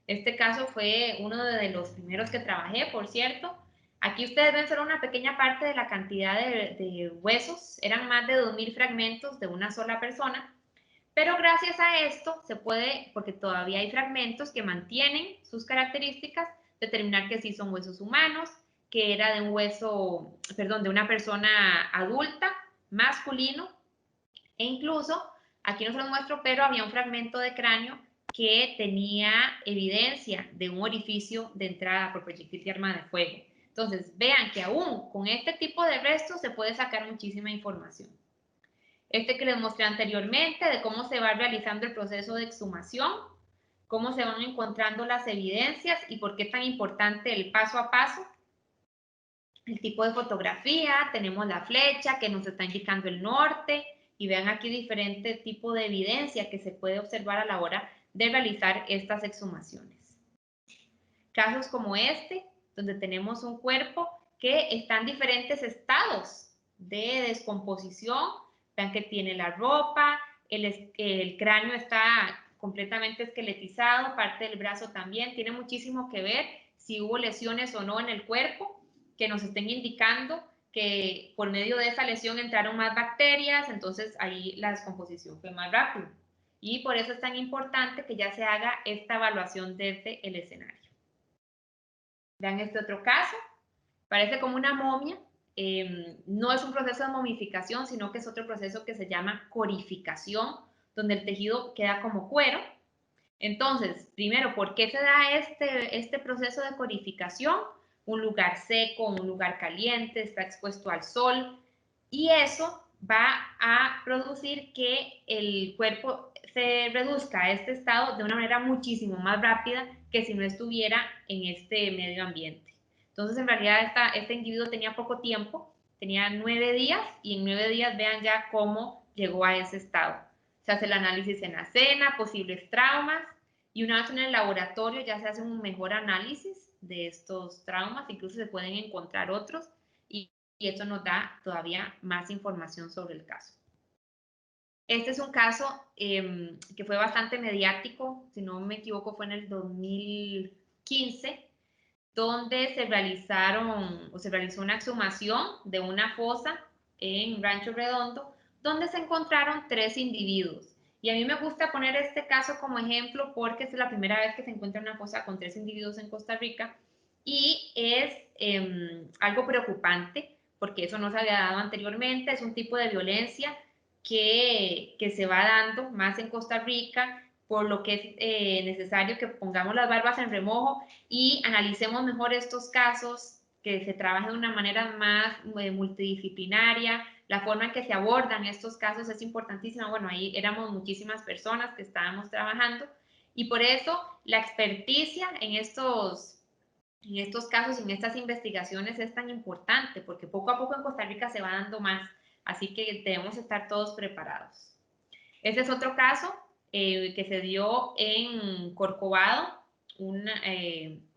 Este caso fue uno de los primeros que trabajé, por cierto. Aquí ustedes ven solo una pequeña parte de la cantidad de huesos. Eran más de 2000 fragmentos de una sola persona. Pero gracias a esto se puede, porque todavía hay fragmentos que mantienen sus características, determinar que sí son huesos humanos, que era de un hueso, perdón, de una persona adulta, masculino, e incluso, aquí no se los muestro, pero había un fragmento de cráneo que tenía evidencia de un orificio de entrada por proyectil de arma de fuego. Entonces, vean que aún con este tipo de restos se puede sacar muchísima información. Este que les mostré anteriormente, de cómo se va realizando el proceso de exhumación, cómo se van encontrando las evidencias y por qué es tan importante el paso a paso. El tipo de fotografía, tenemos la flecha que nos está indicando el norte y vean aquí diferentes tipos de evidencia que se puede observar a la hora de realizar estas exhumaciones. Casos como este, donde tenemos un cuerpo que está en diferentes estados de descomposición. Vean que tiene la ropa, el cráneo está completamente esqueletizado, parte del brazo también. Tiene muchísimo que ver si hubo lesiones o no en el cuerpo, que nos estén indicando que por medio de esa lesión entraron más bacterias, entonces ahí la descomposición fue más rápida. Y por eso es tan importante que ya se haga esta evaluación desde el escenario. Vean este otro caso, parece como una momia. No es un proceso de momificación, sino que es otro proceso que se llama corificación, donde el tejido queda como cuero. Entonces, primero, ¿por qué se da este proceso de corificación? un lugar seco, un lugar caliente, está expuesto al sol, y eso va a producir que el cuerpo se reduzca a este estado de una manera muchísimo más rápida que si no estuviera en este medio ambiente. Entonces, en realidad, este individuo tenía poco tiempo, tenía 9 días, y en 9 días vean ya cómo llegó a ese estado. Se hace el análisis en la cena, posibles traumas, y una vez en el laboratorio ya se hace un mejor análisis de estos traumas, incluso se pueden encontrar otros, y esto nos da todavía más información sobre el caso. Este es un caso que fue bastante mediático, si no me equivoco fue en el 2015, donde se realizó una exhumación de una fosa en Rancho Redondo, donde se encontraron 3 individuos. Y a mí me gusta poner este caso como ejemplo porque es la primera vez que se encuentra una fosa con 3 individuos en Costa Rica, y es algo preocupante porque eso no se había dado anteriormente. Es un tipo de violencia que se va dando más en Costa Rica, por lo que es necesario que pongamos las barbas en remojo y analicemos mejor estos casos, que se trabaje de una manera más multidisciplinaria. La forma en que se abordan estos casos es importantísima. Bueno, ahí éramos muchísimas personas que estábamos trabajando, y por eso la experticia en estos casos y en estas investigaciones es tan importante, porque poco a poco en Costa Rica se va dando más, así que debemos estar todos preparados. Este es otro caso que se dio en Corcovado, un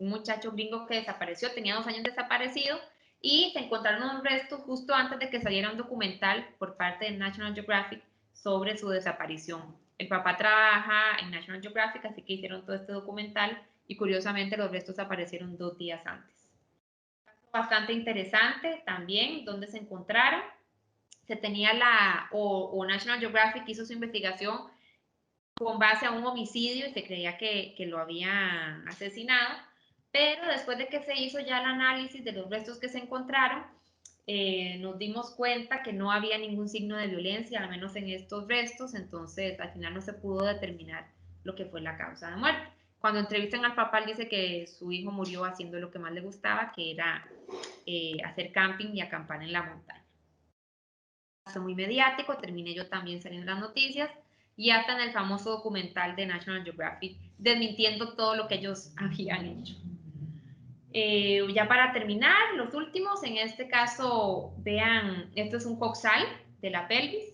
muchacho gringo que desapareció, tenía 2 años desaparecido, y se encontraron unos restos justo antes de que saliera un documental por parte de National Geographic sobre su desaparición. El papá trabaja en National Geographic, así que hicieron todo este documental, y curiosamente los restos aparecieron 2 días antes. Bastante interesante también donde se encontraron. Se tenía National Geographic hizo su investigación con base a un homicidio y se creía que lo habían asesinado, pero después de que se hizo ya el análisis de los restos que se encontraron, nos dimos cuenta que no había ningún signo de violencia, al menos en estos restos. Entonces al final no se pudo determinar lo que fue la causa de muerte. Cuando entrevistan al papá, él dice que su hijo murió haciendo lo que más le gustaba, que era hacer camping y acampar en la montaña. Muy mediático, terminé yo también saliendo en las noticias, y hasta en el famoso documental de National Geographic desmintiendo todo lo que ellos habían hecho. Ya para terminar, los últimos, en este caso, vean, esto es un coxal de la pelvis.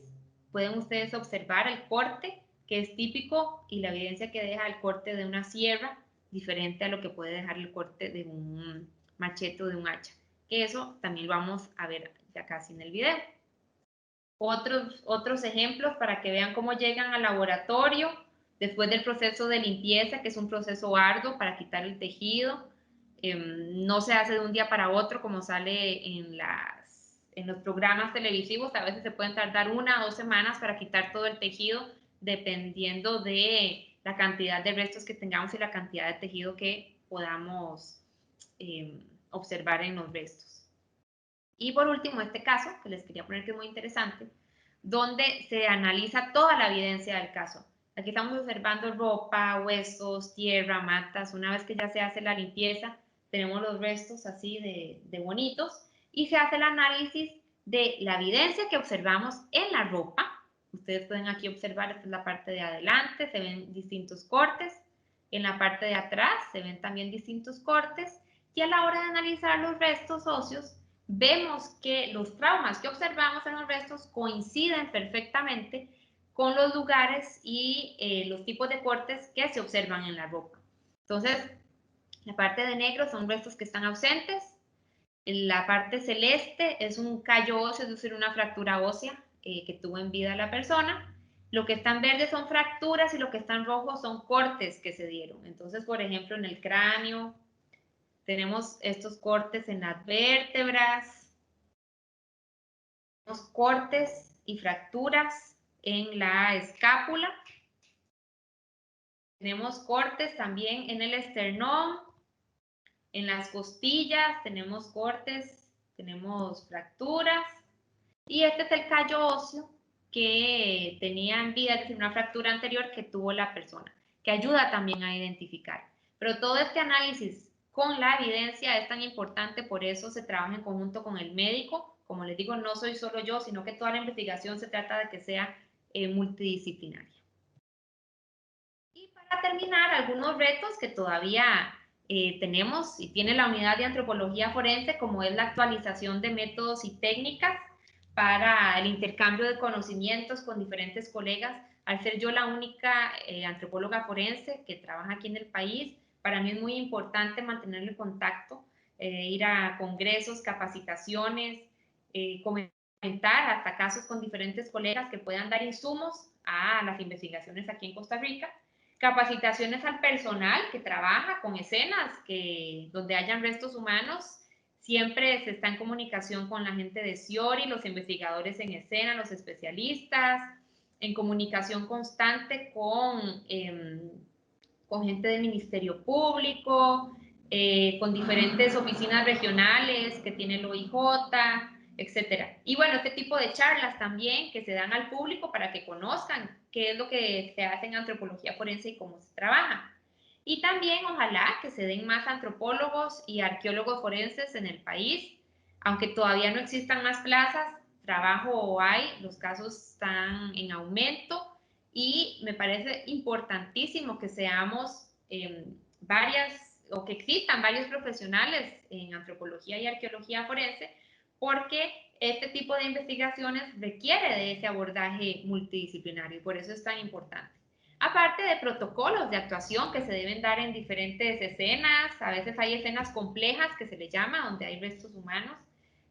Pueden ustedes observar el corte, que es típico, y la evidencia que deja el corte de una sierra, diferente a lo que puede dejar el corte de un machete o de un hacha, que eso también lo vamos a ver ya casi en el video. Otros ejemplos para que vean cómo llegan al laboratorio después del proceso de limpieza, que es un proceso arduo para quitar el tejido. No se hace de un día para otro como sale en los programas televisivos. A veces se pueden tardar 1 o 2 semanas para quitar todo el tejido, dependiendo de la cantidad de restos que tengamos y la cantidad de tejido que podamos observar en los restos. Y por último, este caso, que les quería poner que es muy interesante, donde se analiza toda la evidencia del caso. Aquí estamos observando ropa, huesos, tierra, matas. Una vez que ya se hace la limpieza, tenemos los restos así de bonitos, y se hace el análisis de la evidencia que observamos en la ropa. Ustedes pueden aquí observar, esta es la parte de adelante, se ven distintos cortes. En la parte de atrás se ven también distintos cortes, y a la hora de analizar los restos óseos, vemos que los traumas que observamos en los restos coinciden perfectamente con los lugares y los tipos de cortes que se observan en la ropa. Entonces, la parte de negro son restos que están ausentes. La parte celeste es un callo óseo, es decir, una fractura ósea que tuvo en vida la persona. Lo que está en verde son fracturas, y lo que está en rojo son cortes que se dieron. Entonces, por ejemplo, en el cráneo tenemos estos cortes en las vértebras, tenemos cortes y fracturas en la escápula, tenemos cortes también en el esternón, en las costillas tenemos cortes, tenemos fracturas, y este es el callo óseo que tenía en vida, es decir, una fractura anterior que tuvo la persona, que ayuda también a identificar. Pero todo este análisis con la evidencia es tan importante, por eso se trabaja en conjunto con el médico. Como les digo, no soy solo yo, sino que toda la investigación se trata de que sea multidisciplinaria. Y para terminar, algunos retos que todavía tenemos y tiene la unidad de antropología forense, como es la actualización de métodos y técnicas para el intercambio de conocimientos con diferentes colegas. Al ser yo la única antropóloga forense que trabaja aquí en el país, para mí es muy importante mantener el contacto, ir a congresos, capacitaciones, comentar hasta casos con diferentes colegas que puedan dar insumos a las investigaciones aquí en Costa Rica. Capacitaciones al personal que trabaja con escenas donde hayan restos humanos. Siempre se está en comunicación con la gente de SIORI, los investigadores en escena, los especialistas, en comunicación constante con gente del Ministerio Público, con diferentes oficinas regionales que tiene el OIJ, etcétera. Y bueno, este tipo de charlas también que se dan al público para que conozcan qué es lo que se hace en antropología forense y cómo se trabaja. Y también ojalá que se den más antropólogos y arqueólogos forenses en el país, aunque todavía no existan más plazas, trabajo hay, los casos están en aumento y me parece importantísimo que seamos que existan varios profesionales en antropología y arqueología forense, porque este tipo de investigaciones requiere de ese abordaje multidisciplinario y por eso es tan importante. Aparte de protocolos de actuación que se deben dar en diferentes escenas, a veces hay escenas complejas que se le llama, donde hay restos humanos,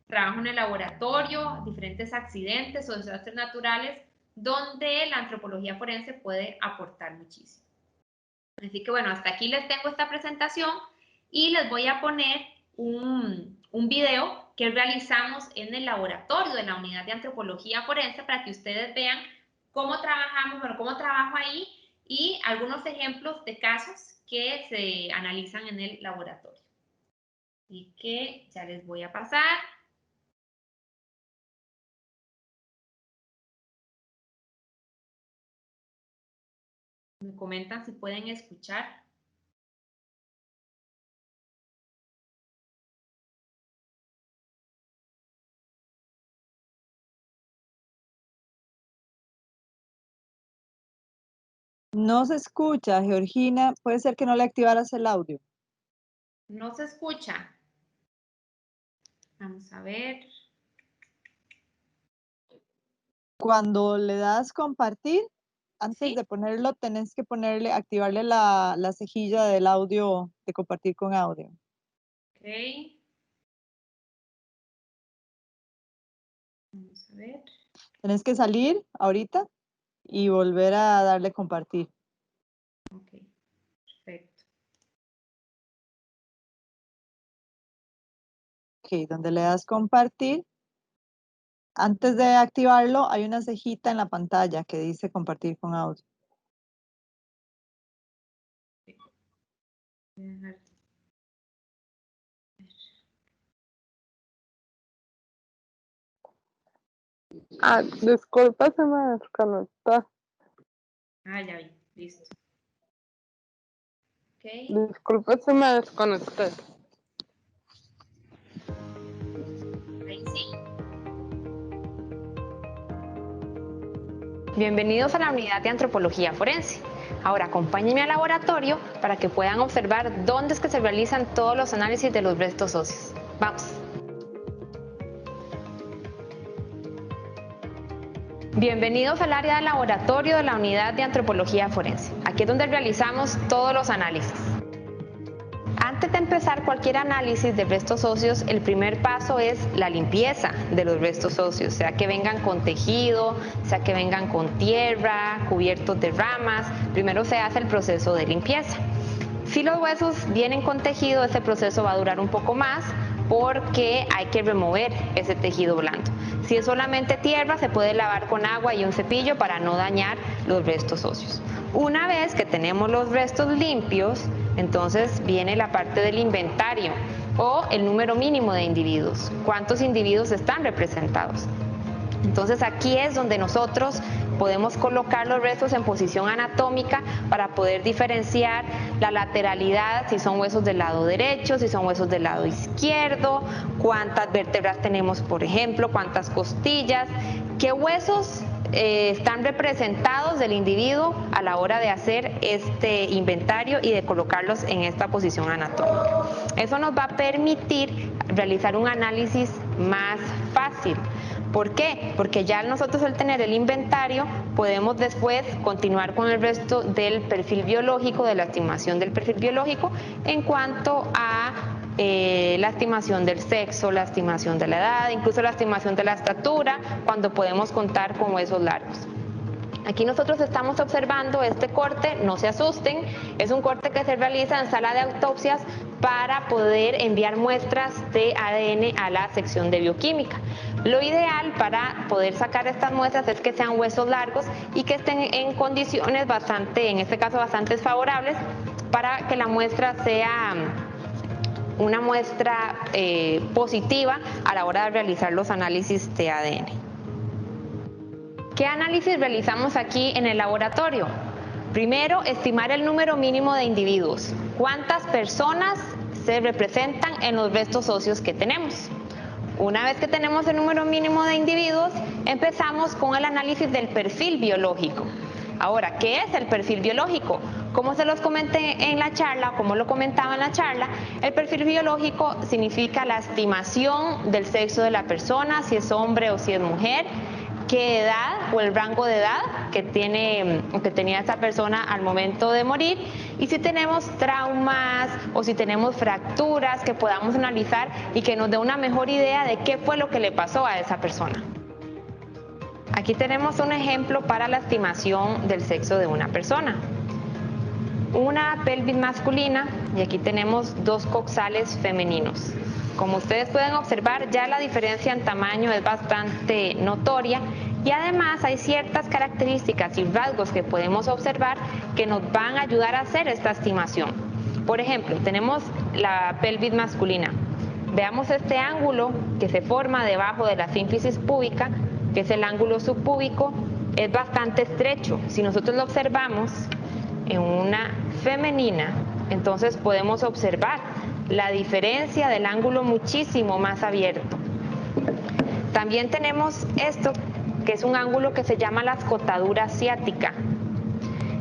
trabajo en el laboratorio, diferentes accidentes o desastres naturales, donde la antropología forense puede aportar muchísimo. Así que bueno, hasta aquí les tengo esta presentación y les voy a poner un video que realizamos en el laboratorio de la unidad de antropología forense para que ustedes vean cómo trabajamos, bueno, cómo trabajo ahí y algunos ejemplos de casos que se analizan en el laboratorio. Así que ya les voy a pasar. Me comentan si pueden escuchar. No se escucha, Georgina. Puede ser que no le activaras el audio. No se escucha. Vamos a ver. Cuando le das compartir, antes ¿Sí? de ponerlo, tenés que activarle la cejilla del audio, de compartir con audio. Ok. Vamos a ver. Tenés que salir ahorita y volver a darle compartir. Ok, perfecto. Ok, donde le das compartir, antes de activarlo, hay una cejita en la pantalla que dice compartir con audio. Disculpa, se me desconectó. Ah, ya vi, listo. Ok. Disculpa, se me desconectó. Ahí sí. Bienvenidos a la unidad de antropología forense. Ahora acompáñenme al laboratorio para que puedan observar dónde es que se realizan todos los análisis de los restos óseos. Vamos. Bienvenidos al área del laboratorio de la unidad de antropología forense. Aquí es donde realizamos todos los análisis. Antes de empezar cualquier análisis de restos óseos, el primer paso es la limpieza de los restos óseos, sea que vengan con tejido, sea que vengan con tierra, cubiertos de ramas. Primero se hace el proceso de limpieza. Si los huesos vienen con tejido, ese proceso va a durar un poco más porque hay que remover ese tejido blando. Si es solamente tierra, se puede lavar con agua y un cepillo para no dañar los restos óseos. Una vez que tenemos los restos limpios, entonces viene la parte del inventario o el número mínimo de individuos. ¿Cuántos individuos están representados? Entonces aquí es donde nosotros podemos colocar los restos en posición anatómica para poder diferenciar la lateralidad, si son huesos del lado derecho, si son huesos del lado izquierdo, cuántas vértebras tenemos, por ejemplo, cuántas costillas, qué huesos están representados del individuo a la hora de hacer este inventario y de colocarlos en esta posición anatómica. Eso nos va a permitir realizar un análisis más fácil. ¿Por qué? Porque ya nosotros al tener el inventario podemos después continuar con el resto del perfil biológico, de la estimación del perfil biológico en cuanto a la estimación del sexo, la estimación de la edad, incluso la estimación de la estatura, cuando podemos contar con huesos largos. Aquí nosotros estamos observando este corte, no se asusten, es un corte que se realiza en sala de autopsias para poder enviar muestras de ADN a la sección de bioquímica. Lo ideal para poder sacar estas muestras es que sean huesos largos y que estén en condiciones bastante, en este caso bastante favorables, para que la muestra sea una muestra positiva a la hora de realizar los análisis de ADN. ¿Qué análisis realizamos aquí en el laboratorio? Primero, estimar el número mínimo de individuos. ¿Cuántas personas se representan en los restos óseos que tenemos? Una vez que tenemos el número mínimo de individuos, empezamos con el análisis del perfil biológico. Ahora, ¿qué es el perfil biológico? Como se los comenté en la charla, como lo comentaba en la charla, el perfil biológico significa la estimación del sexo de la persona, si es hombre o si es mujer, qué edad o el rango de edad que tenía esta persona al momento de morir, y si tenemos traumas o si tenemos fracturas que podamos analizar y que nos dé una mejor idea de qué fue lo que le pasó a esa persona. Aquí tenemos un ejemplo para la estimación del sexo de una persona. Una pelvis masculina y aquí tenemos dos coxales femeninos. Como ustedes pueden observar, ya la diferencia en tamaño es bastante notoria y además hay ciertas características y rasgos que podemos observar que nos van a ayudar a hacer esta estimación. Por ejemplo, tenemos la pelvis masculina. Veamos este ángulo que se forma debajo de la sínfisis púbica, que es el ángulo subpúbico, es bastante estrecho. Si nosotros lo observamos en una femenina, entonces podemos observar la diferencia del ángulo muchísimo más abierto. También tenemos esto, que es un ángulo que se llama la escotadura asiática.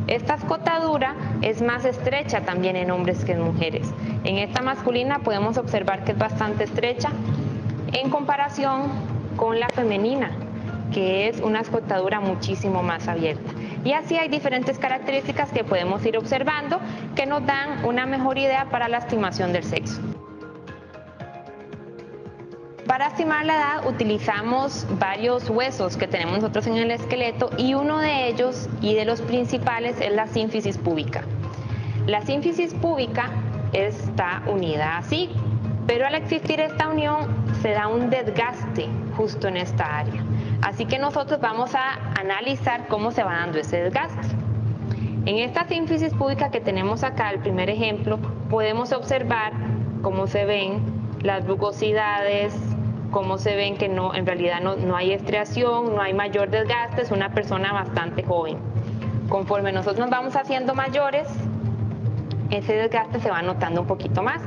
Esta escotadura es más estrecha también en hombres que en mujeres. En esta masculina podemos observar que es bastante estrecha en comparación con la femenina, que es una escotadura muchísimo más abierta. Y así hay diferentes características que podemos ir observando que nos dan una mejor idea para la estimación del sexo. Para estimar la edad utilizamos varios huesos que tenemos nosotros en el esqueleto y uno de ellos y de los principales es la sínfisis púbica. La sínfisis púbica está unida así, pero al existir esta unión se da un desgaste justo en esta área. Así que nosotros vamos a analizar cómo se va dando ese desgaste. En esta sínfisis púbica que tenemos acá, el primer ejemplo, podemos observar cómo se ven las rugosidades, cómo se ven que en realidad no hay estriación, no hay mayor desgaste, es una persona bastante joven. Conforme nosotros nos vamos haciendo mayores, ese desgaste se va notando un poquito más.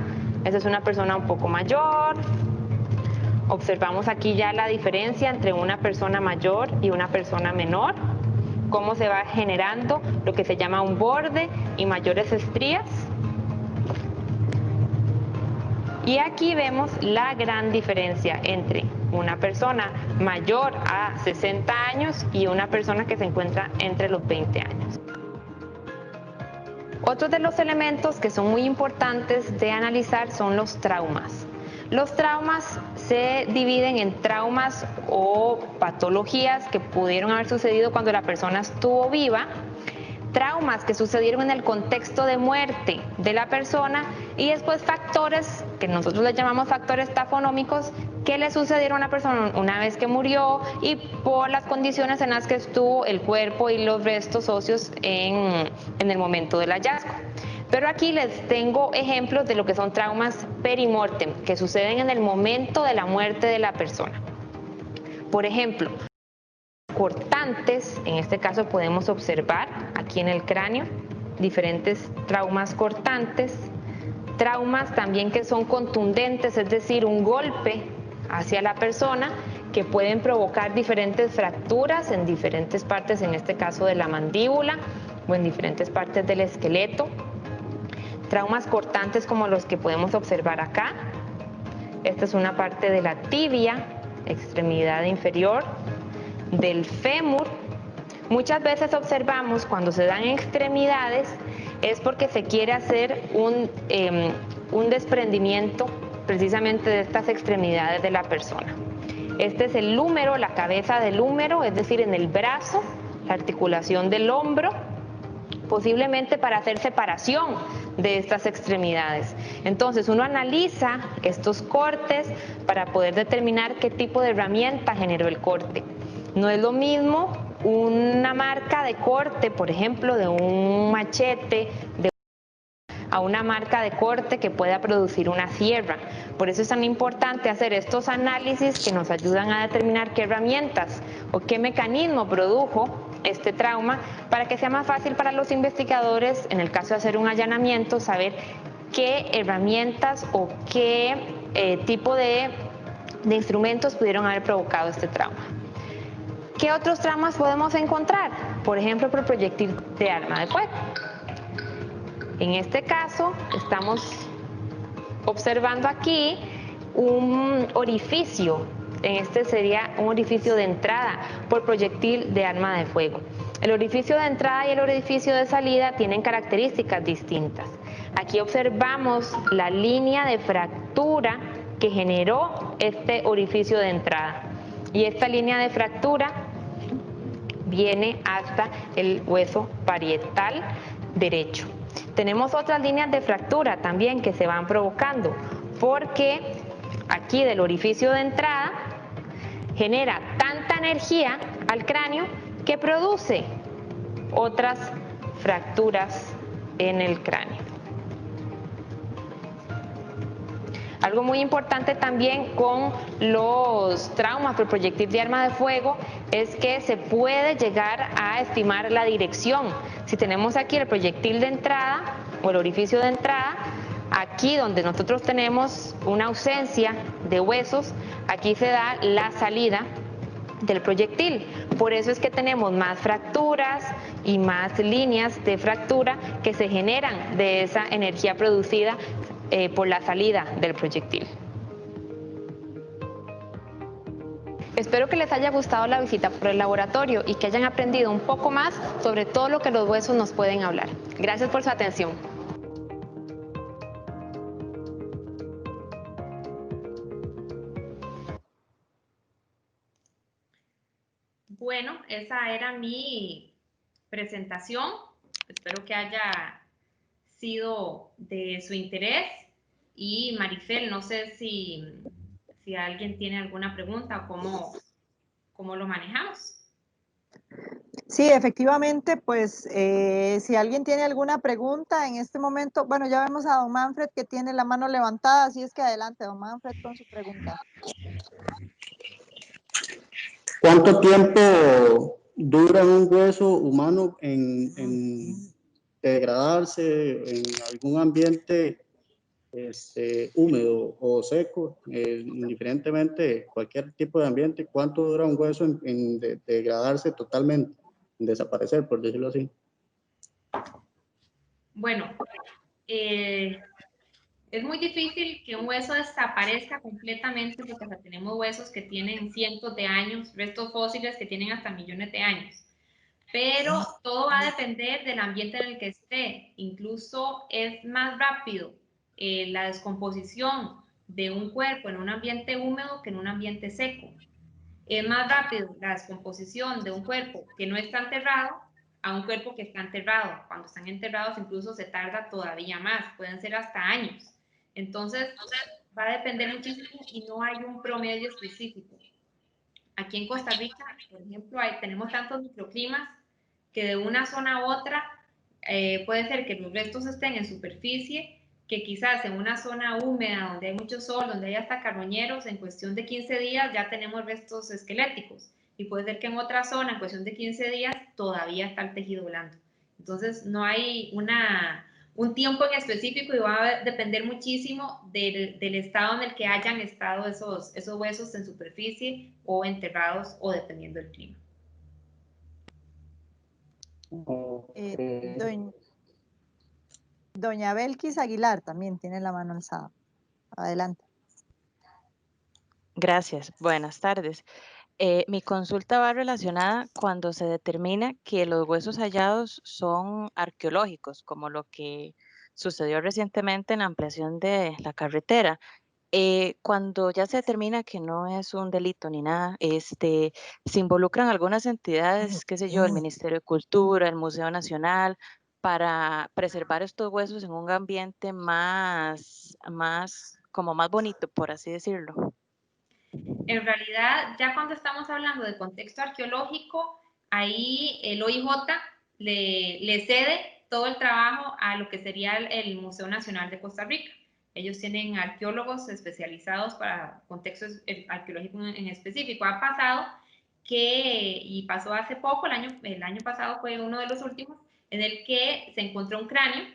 Esa es una persona un poco mayor. Observamos aquí ya la diferencia entre una persona mayor y una persona menor, cómo se va generando lo que se llama un borde y mayores estrías. Y aquí vemos la gran diferencia entre una persona mayor a 60 años y una persona que se encuentra entre los 20 años. Otro de los elementos que son muy importantes de analizar son los traumas. Los traumas se dividen en traumas o patologías que pudieron haber sucedido cuando la persona estuvo viva, traumas que sucedieron en el contexto de muerte de la persona y después factores que nosotros les llamamos factores tafonómicos que le sucedieron a una persona una vez que murió y por las condiciones en las que estuvo el cuerpo y los restos óseos en el momento del hallazgo. Pero aquí les tengo ejemplos de lo que son traumas perimortem, que suceden en el momento de la muerte de la persona. Por ejemplo, cortantes, en este caso podemos observar aquí en el cráneo diferentes traumas cortantes, traumas también que son contundentes, es decir, un golpe hacia la persona que pueden provocar diferentes fracturas en diferentes partes, en este caso de la mandíbula o en diferentes partes del esqueleto. Traumas cortantes como los que podemos observar acá. Esta es una parte de la tibia, extremidad inferior, del fémur. Muchas veces observamos cuando se dan extremidades es porque se quiere hacer un desprendimiento precisamente de estas extremidades de la persona. Este es el húmero, la cabeza del húmero, es decir, en el brazo, la articulación del hombro, posiblemente para hacer separación de estas extremidades. Entonces uno analiza estos cortes para poder determinar qué tipo de herramienta generó el corte. No es lo mismo una marca de corte, por ejemplo, de un machete, a una marca de corte que pueda producir una sierra. Por eso es tan importante hacer estos análisis que nos ayudan a determinar qué herramientas o qué mecanismo produjo este trauma, para que sea más fácil para los investigadores, en el caso de hacer un allanamiento, saber qué herramientas o qué tipo de instrumentos pudieron haber provocado este trauma. ¿Qué otros traumas podemos encontrar? Por ejemplo, por proyectil de arma de fuego. En este caso, estamos observando aquí un orificio. Este sería un orificio de entrada por proyectil de arma de fuego. El orificio de entrada y el orificio de salida tienen características distintas. Aquí observamos la línea de fractura que generó este orificio de entrada. Y esta línea de fractura viene hasta el hueso parietal derecho. Tenemos otras líneas de fractura también que se van provocando, porque aquí del orificio de entrada genera tanta energía al cráneo que produce otras fracturas en el cráneo. Algo muy importante también con los traumas por proyectil de arma de fuego es que se puede llegar a estimar la dirección. Si tenemos aquí el proyectil de entrada o el orificio de entrada, aquí donde nosotros tenemos una ausencia de huesos, aquí se da la salida del proyectil. Por eso es que tenemos más fracturas y más líneas de fractura que se generan de esa energía producida por la salida del proyectil. Espero que les haya gustado la visita por el laboratorio y que hayan aprendido un poco más sobre todo lo que los huesos nos pueden hablar. Gracias por su atención. Bueno, esa era mi presentación. Espero que haya sido de su interés. Y Marifel, no sé si alguien tiene alguna pregunta o cómo lo manejamos. Sí, efectivamente, pues si alguien tiene alguna pregunta en este momento, bueno, ya vemos a don Manfred que tiene la mano levantada, así es que adelante, don Manfred, con su pregunta. ¿Cuánto tiempo dura un hueso humano en degradarse en algún ambiente húmedo o seco, indiferentemente cualquier tipo de ambiente? ¿Cuánto dura un hueso en degradarse totalmente, en desaparecer, por decirlo así? Bueno, es muy difícil que un hueso desaparezca completamente porque hasta tenemos huesos que tienen cientos de años, restos fósiles que tienen hasta millones de años. Pero todo va a depender del ambiente en el que esté. Incluso es más rápido la descomposición de un cuerpo en un ambiente húmedo que en un ambiente seco. Es más rápido la descomposición de un cuerpo que no está enterrado a un cuerpo que está enterrado. Cuando están enterrados incluso se tarda todavía más, pueden ser hasta años. Entonces va a depender muchísimo y no hay un promedio específico. Aquí en Costa Rica, por ejemplo, tenemos tantos microclimas que de una zona a otra puede ser que los restos estén en superficie, que quizás en una zona húmeda donde hay mucho sol, donde hay hasta carroñeros, en cuestión de 15 días ya tenemos restos esqueléticos. y puede ser que en otra zona, en cuestión de 15 días, todavía está el tejido blando. Entonces, no hay un tiempo en específico y va a depender muchísimo del estado en el que hayan estado esos huesos en superficie o enterrados o dependiendo del clima. Doña Belkis Aguilar también tiene la mano alzada. Adelante. Gracias, buenas tardes. Mi consulta va relacionada cuando se determina que los huesos hallados son arqueológicos, como lo que sucedió recientemente en la ampliación de la carretera. Cuando ya se determina que no es un delito ni nada, se involucran algunas entidades, qué sé yo, el Ministerio de Cultura, el Museo Nacional, para preservar estos huesos en un ambiente como más bonito, por así decirlo. En realidad, ya cuando estamos hablando de contexto arqueológico, ahí el OIJ le cede todo el trabajo a lo que sería el Museo Nacional de Costa Rica. Ellos tienen arqueólogos especializados para contextos arqueológicos en específico. Ha pasado y pasó hace poco, el año pasado fue uno de los últimos, en el que se encontró un cráneo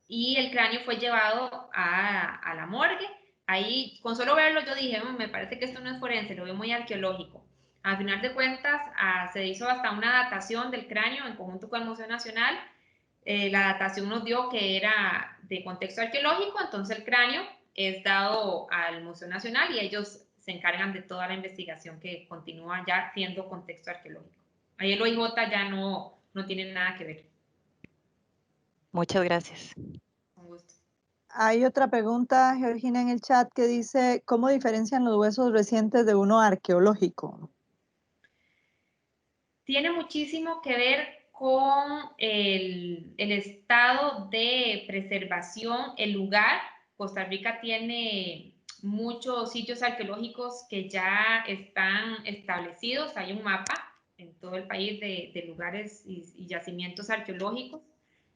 y el cráneo fue llevado a la morgue. Ahí, con solo verlo, yo dije, me parece que esto no es forense, lo veo muy arqueológico. Al final de cuentas, se hizo hasta una datación del cráneo en conjunto con el Museo Nacional. La datación nos dio que era de contexto arqueológico, entonces el cráneo es dado al Museo Nacional y ellos se encargan de toda la investigación que continúa ya siendo contexto arqueológico. Ahí el OIJ ya no tiene nada que ver. Muchas gracias. Con gusto. Hay otra pregunta, Georgina, en el chat que dice, ¿cómo diferencian los huesos recientes de uno arqueológico? Tiene muchísimo que ver con el estado de preservación, el lugar. Costa Rica tiene muchos sitios arqueológicos que ya están establecidos. Hay un mapa en todo el país de lugares y yacimientos arqueológicos.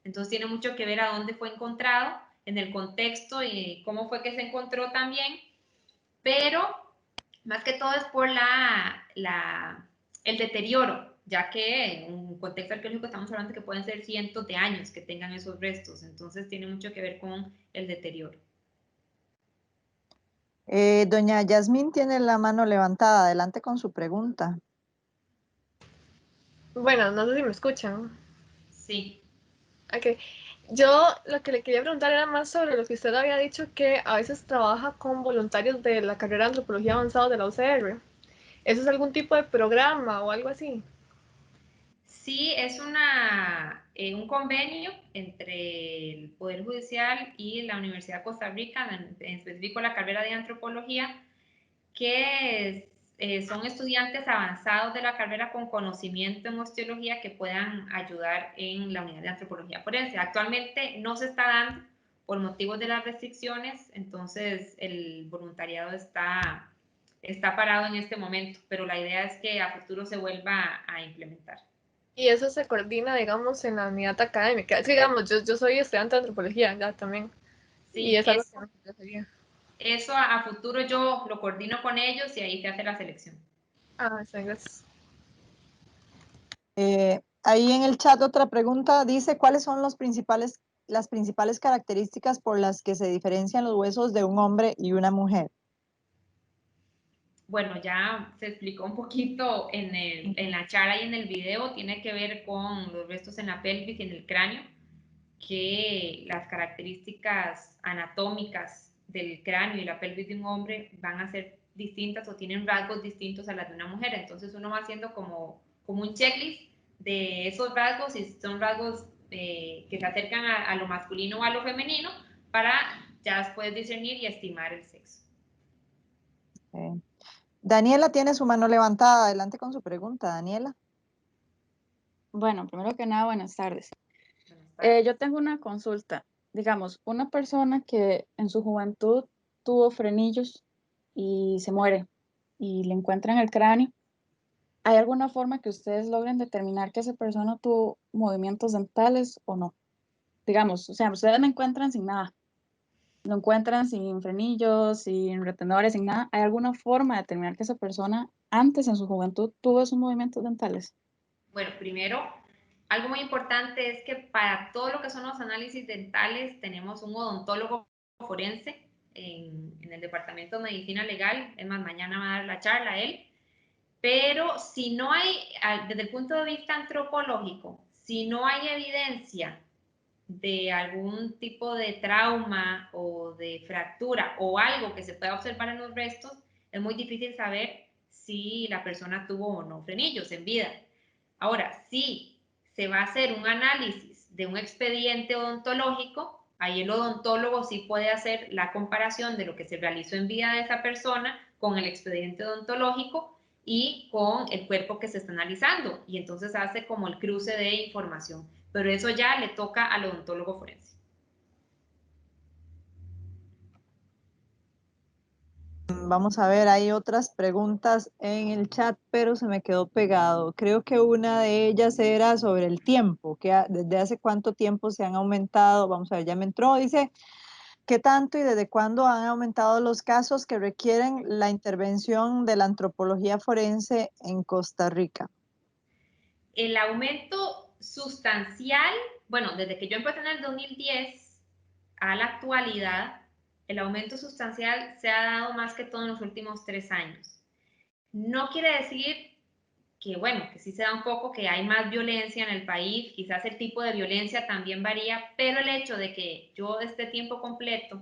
Entonces tiene mucho que ver a dónde fue encontrado, en el contexto y cómo fue que se encontró también. Pero más que todo es por el deterioro, ya que en un contexto arqueológico estamos hablando que pueden ser cientos de años que tengan esos restos, entonces tiene mucho que ver con el deterioro. Doña Yasmín tiene la mano levantada. Adelante con su pregunta. Bueno, no sé si me escuchan. Sí. Ok. Yo lo que le quería preguntar era más sobre lo que usted había dicho, que a veces trabaja con voluntarios de la carrera de Antropología Avanzada de la UCR. ¿Eso es algún tipo de programa o algo así? Sí, es un convenio entre el Poder Judicial y la Universidad de Costa Rica, en específico la carrera de Antropología, que son estudiantes avanzados de la carrera con conocimiento en osteología que puedan ayudar en la unidad de antropología forense. Actualmente no se está dando por motivos de las restricciones, entonces el voluntariado está parado en este momento, pero la idea es que a futuro se vuelva a implementar. Y eso se coordina, digamos, en la unidad académica. Es que, digamos, yo soy estudiante de antropología ya también. Y Sí, es algo que me interesaría. eso a futuro yo lo coordino con ellos y ahí se hace la selección. Ah, sí, gracias. Ahí en el chat otra pregunta dice, ¿cuáles son las principales características por las que se diferencian los huesos de un hombre y una mujer? Bueno, ya se explicó un poquito en la charla y en el video, tiene que ver con los restos en la pelvis y en el cráneo, que las características anatómicas del cráneo y la pelvis de un hombre van a ser distintas o tienen rasgos distintos a las de una mujer. Entonces uno va haciendo como un checklist de esos rasgos, y son rasgos que se acercan a lo masculino o a lo femenino, para ya después discernir y estimar el sexo. Daniela tiene su mano levantada. Adelante con su pregunta, Daniela. Bueno, primero que nada, buenas tardes. Yo tengo una consulta. Digamos, una persona que en su juventud tuvo frenillos y se muere y le encuentran el cráneo, ¿hay alguna forma que ustedes logren determinar que esa persona tuvo movimientos dentales o no? Digamos, o sea, ustedes me encuentran sin nada lo encuentran sin frenillos, sin retenedores, sin nada, ¿hay alguna forma de determinar que esa persona antes en su juventud tuvo esos movimientos dentales? Bueno, primero, algo muy importante es que para todo lo que son los análisis dentales tenemos un odontólogo forense en el Departamento de Medicina Legal. Es más, mañana va a dar la charla a él. Pero si no hay, desde el punto de vista antropológico, si no hay evidencia de algún tipo de trauma o de fractura o algo que se pueda observar en los restos, es muy difícil saber si la persona tuvo o no frenillos en vida. Ahora, si se va a hacer un análisis de un expediente odontológico, ahí el odontólogo sí puede hacer la comparación de lo que se realizó en vida de esa persona con el expediente odontológico y con el cuerpo que se está analizando, y entonces hace como el cruce de información, pero eso ya le toca al odontólogo forense. Vamos a ver, hay otras preguntas en el chat, pero se me quedó pegado. Creo que una de ellas era sobre el tiempo, que desde hace cuánto tiempo se han aumentado. Vamos a ver, ya me entró, dice, ¿qué tanto y desde cuándo han aumentado los casos que requieren la intervención de la antropología forense en Costa Rica? El aumento sustancial, bueno, desde que yo empecé en el 2010 a la actualidad, el aumento sustancial se ha dado más que todo en los últimos 3 años. No quiere decir que, bueno, que sí se da un poco, que hay más violencia en el país, quizás el tipo de violencia también varía, pero el hecho de que yo esté tiempo completo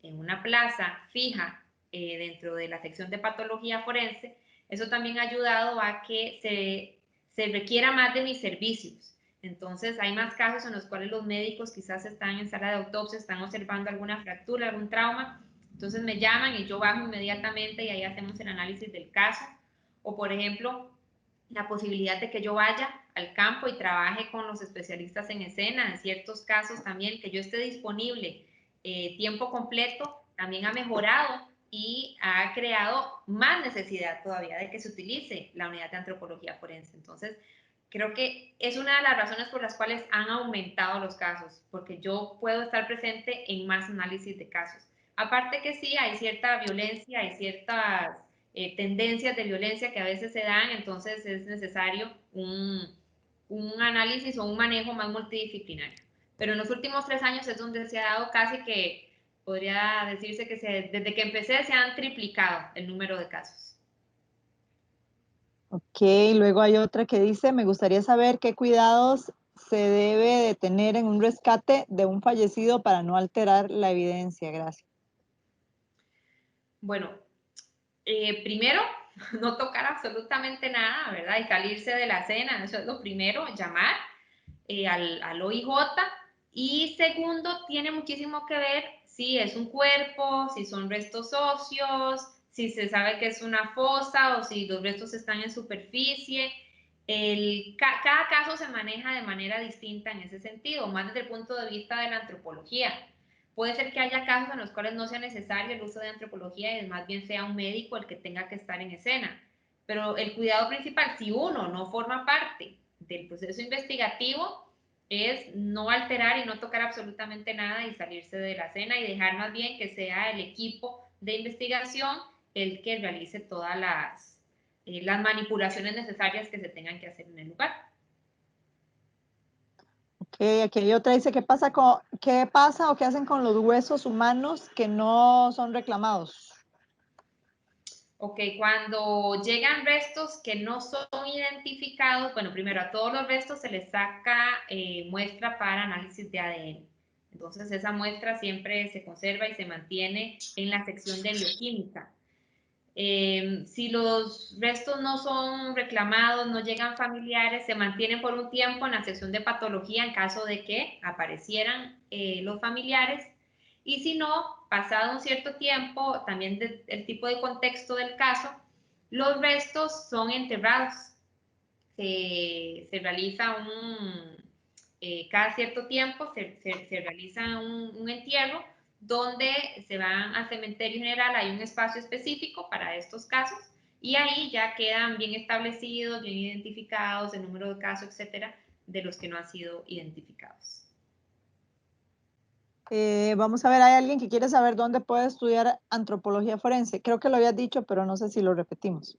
en una plaza fija dentro de la sección de patología forense, eso también ha ayudado a que se requiera más de mis servicios. Entonces hay más casos en los cuales los médicos quizás están en sala de autopsia, están observando alguna fractura, algún trauma, entonces me llaman y yo bajo inmediatamente y ahí hacemos el análisis del caso. O por ejemplo, la posibilidad de que yo vaya al campo y trabaje con los especialistas en escena, en ciertos casos también, que yo esté disponible tiempo completo, también ha mejorado y ha creado más necesidad todavía de que se utilice la unidad de antropología forense. Entonces, creo que es una de las razones por las cuales han aumentado los casos, porque yo puedo estar presente en más análisis de casos. Aparte que sí, hay cierta violencia, hay ciertas tendencias de violencia que a veces se dan, entonces es necesario un análisis o un manejo más multidisciplinario. Pero en los últimos 3 años es donde se ha dado casi que, podría decirse que desde que empecé se han triplicado el número de casos. Ok, luego hay otra que dice, me gustaría saber qué cuidados se debe de tener en un rescate de un fallecido para no alterar la evidencia. Gracias. Bueno, primero, no tocar absolutamente nada, ¿verdad? Y salirse de la escena, eso es lo primero, llamar al OIJ. Y segundo, tiene muchísimo que ver si es un cuerpo, si son restos óseos, si se sabe que es una fosa o si los restos están en superficie. Cada caso se maneja de manera distinta en ese sentido, más desde el punto de vista de la antropología. Puede ser que haya casos en los cuales no sea necesario el uso de antropología y más bien sea un médico el que tenga que estar en escena. Pero el cuidado principal, si uno no forma parte del proceso investigativo, es no alterar y no tocar absolutamente nada y salirse de la escena y dejar más bien que sea el equipo de investigación el que realice todas las manipulaciones necesarias que se tengan que hacer en el lugar. Ok, aquí hay otra, dice, ¿qué pasa o qué hacen con los huesos humanos que no son reclamados? Ok, cuando llegan restos que no son identificados, bueno, primero a todos los restos se les saca muestra para análisis de ADN. Entonces esa muestra siempre se conserva y se mantiene en la sección de bioquímica. Si los restos no son reclamados, no llegan familiares, se mantienen por un tiempo en la sección de patología en caso de que aparecieran los familiares. Y si no, pasado un cierto tiempo, también del tipo de contexto del caso, los restos son enterrados. Se realiza cada cierto tiempo se realiza un entierro donde se van al cementerio general, hay un espacio específico para estos casos y ahí ya quedan bien establecidos, bien identificados el número de casos, etcétera, de los que no han sido identificados. Vamos a ver, hay alguien que quiere saber dónde puede estudiar antropología forense. Creo que lo habías dicho, pero no sé si lo repetimos.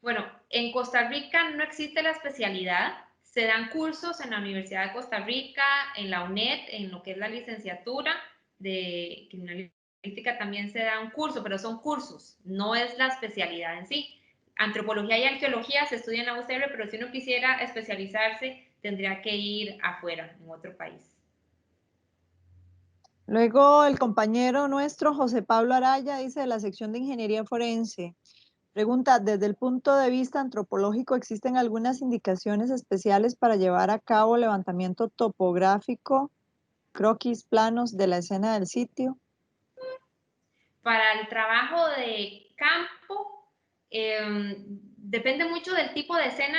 Bueno, en Costa Rica no existe la especialidad. Se dan cursos en la Universidad de Costa Rica, en la UNED, en lo que es la licenciatura de criminalística también se da un curso, pero son cursos, no es la especialidad en sí. Antropología y arqueología se estudia en la UCR, pero si uno quisiera especializarse, tendría que ir afuera, en otro país. Luego el compañero nuestro, José Pablo Araya, dice de la sección de Ingeniería Forense. Pregunta, desde el punto de vista antropológico, ¿existen algunas indicaciones especiales para llevar a cabo levantamiento topográfico, croquis, planos de la escena del sitio? Para el trabajo de campo, depende mucho del tipo de escena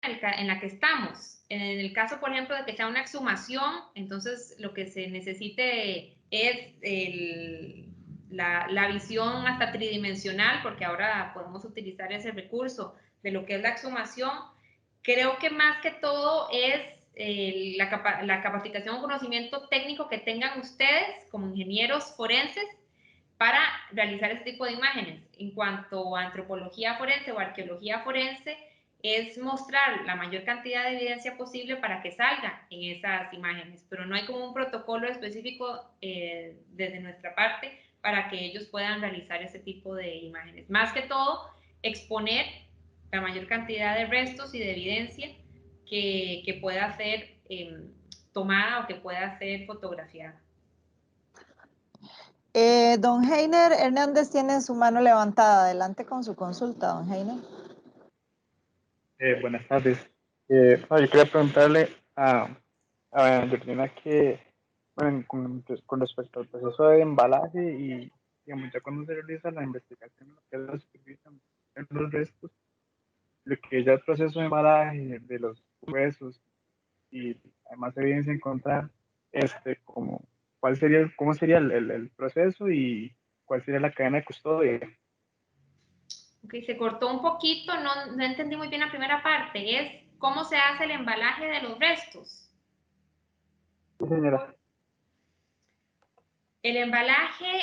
en la que estamos. En el caso, por ejemplo, de que sea una exhumación, entonces lo que se necesite es la visión hasta tridimensional, porque ahora podemos utilizar ese recurso de lo que es la exhumación. Creo que más que todo es la capacitación o conocimiento técnico que tengan ustedes como ingenieros forenses para realizar este tipo de imágenes. En cuanto a antropología forense o arqueología forense, es mostrar la mayor cantidad de evidencia posible para que salga en esas imágenes, pero no hay como un protocolo específico desde nuestra parte para que ellos puedan realizar ese tipo de imágenes. Más que todo, exponer la mayor cantidad de restos y de evidencia que pueda ser tomada o que pueda ser fotografiada. Don Heiner Hernández tiene su mano levantada. Adelante con su consulta, don Heiner. Buenas tardes. Yo quería preguntarle a Georgina que, bueno, con respecto al proceso de embalaje y, digamos, ya cuando se realiza la investigación, lo que es la supervisión en los restos, lo que es ya el proceso de embalaje de los huesos y además evidencia encontrar, como, cómo sería el proceso y cuál sería la cadena de custodia. Ok, se cortó un poquito, no entendí muy bien la primera parte. Es cómo se hace el embalaje de los restos. Sí, señora. El embalaje,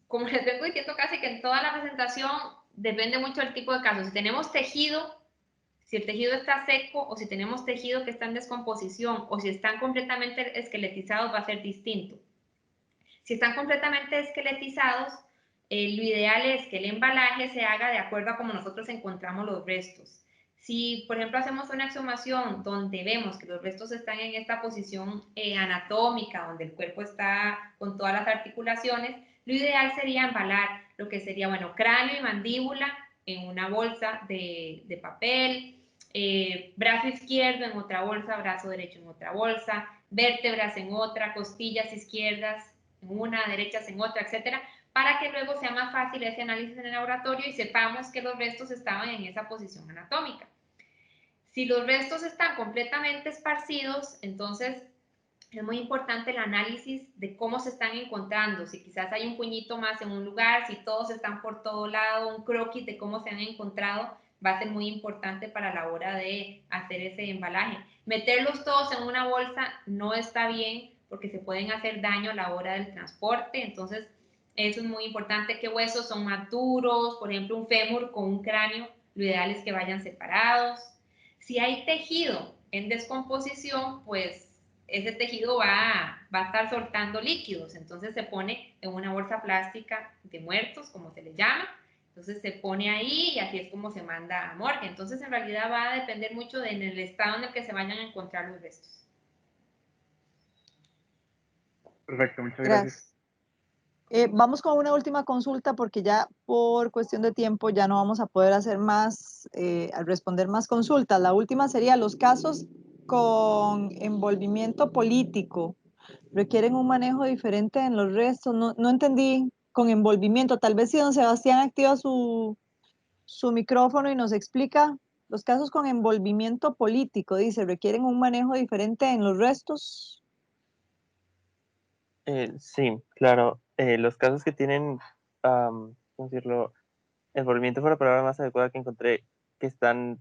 como les vengo diciendo casi que en toda la presentación, depende mucho del tipo de caso. Si tenemos tejido, si el tejido está seco o si tenemos tejido que está en descomposición o si están completamente esqueletizados, va a ser distinto. Si están completamente esqueletizados, lo ideal es que el embalaje se haga de acuerdo a cómo nosotros encontramos los restos. Si, por ejemplo, hacemos una exhumación donde vemos que los restos están en esta posición anatómica, donde el cuerpo está con todas las articulaciones, lo ideal sería embalar lo que sería, bueno, cráneo y mandíbula en una bolsa de papel, brazo izquierdo en otra bolsa, brazo derecho en otra bolsa, vértebras en otra, costillas izquierdas en una, derechas en otra, etcétera, para que luego sea más fácil ese análisis en el laboratorio y sepamos que los restos estaban en esa posición anatómica. Si los restos están completamente esparcidos, entonces es muy importante el análisis de cómo se están encontrando, si quizás hay un puñito más en un lugar, si todos están por todo lado, un croquis de cómo se han encontrado, va a ser muy importante para la hora de hacer ese embalaje. Meterlos todos en una bolsa no está bien porque se pueden hacer daño a la hora del transporte, entonces eso es muy importante. ¿Qué huesos son más duros? Por ejemplo, un fémur con un cráneo, lo ideal es que vayan separados. Si hay tejido en descomposición, pues ese tejido va a estar soltando líquidos, entonces se pone en una bolsa plástica de muertos, como se le llama, entonces se pone ahí y así es como se manda a morgue. Entonces en realidad va a depender mucho del estado en el que se vayan a encontrar los restos. Perfecto, muchas gracias. Gracias. Vamos con una última consulta porque ya por cuestión de tiempo ya no vamos a poder hacer más, al responder más consultas. La última sería los casos con envolvimiento político. Requieren un manejo diferente en los restos. No entendí con envolvimiento. Tal vez si don Sebastián activa su micrófono y nos explica los casos con envolvimiento político. Dice, requieren un manejo diferente en los restos. Sí, claro. Los casos que tienen, ¿cómo decirlo? Envolvimiento fue la palabra más adecuada que encontré, que están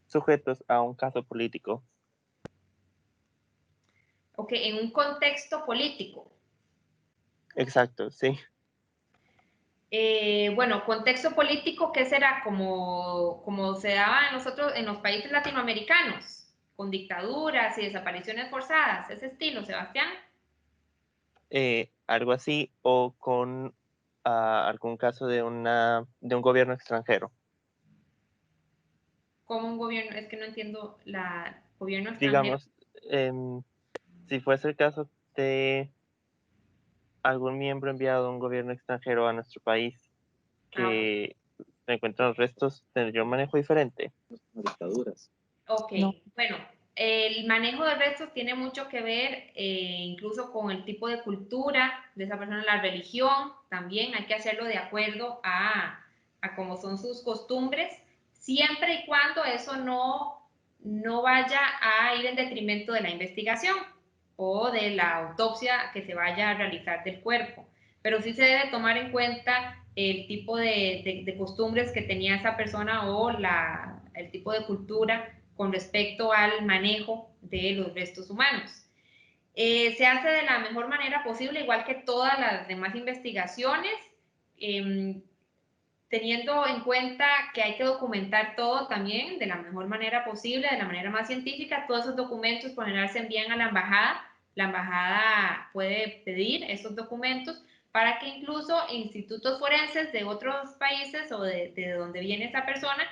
sujetos a un caso político. Ok, en un contexto político. Exacto, sí. Bueno, contexto político, ¿qué será? Como se daba en los países latinoamericanos, con dictaduras y desapariciones forzadas, ese estilo, Sebastián. Algo así, o con algún caso de un gobierno extranjero. Como un gobierno, es que no entiendo gobierno extranjero. Digamos, si fuese el caso de algún miembro enviado de un gobierno extranjero a nuestro país que se encuentran los restos, ¿tendría un manejo diferente? Dictaduras. Ok, No. bueno, el manejo de restos tiene mucho que ver incluso con el tipo de cultura de esa persona, la religión, también hay que hacerlo de acuerdo a cómo son sus costumbres, siempre y cuando eso no vaya a ir en detrimento de la investigación o de la autopsia que se vaya a realizar del cuerpo. Pero sí se debe tomar en cuenta el tipo de costumbres que tenía esa persona o el tipo de cultura con respecto al manejo de los restos humanos. Se hace de la mejor manera posible, igual que todas las demás investigaciones, teniendo en cuenta que hay que documentar todo también de la mejor manera posible, de la manera más científica. Todos esos documentos por general se envían a la embajada puede pedir esos documentos para que incluso institutos forenses de otros países o de donde viene esa persona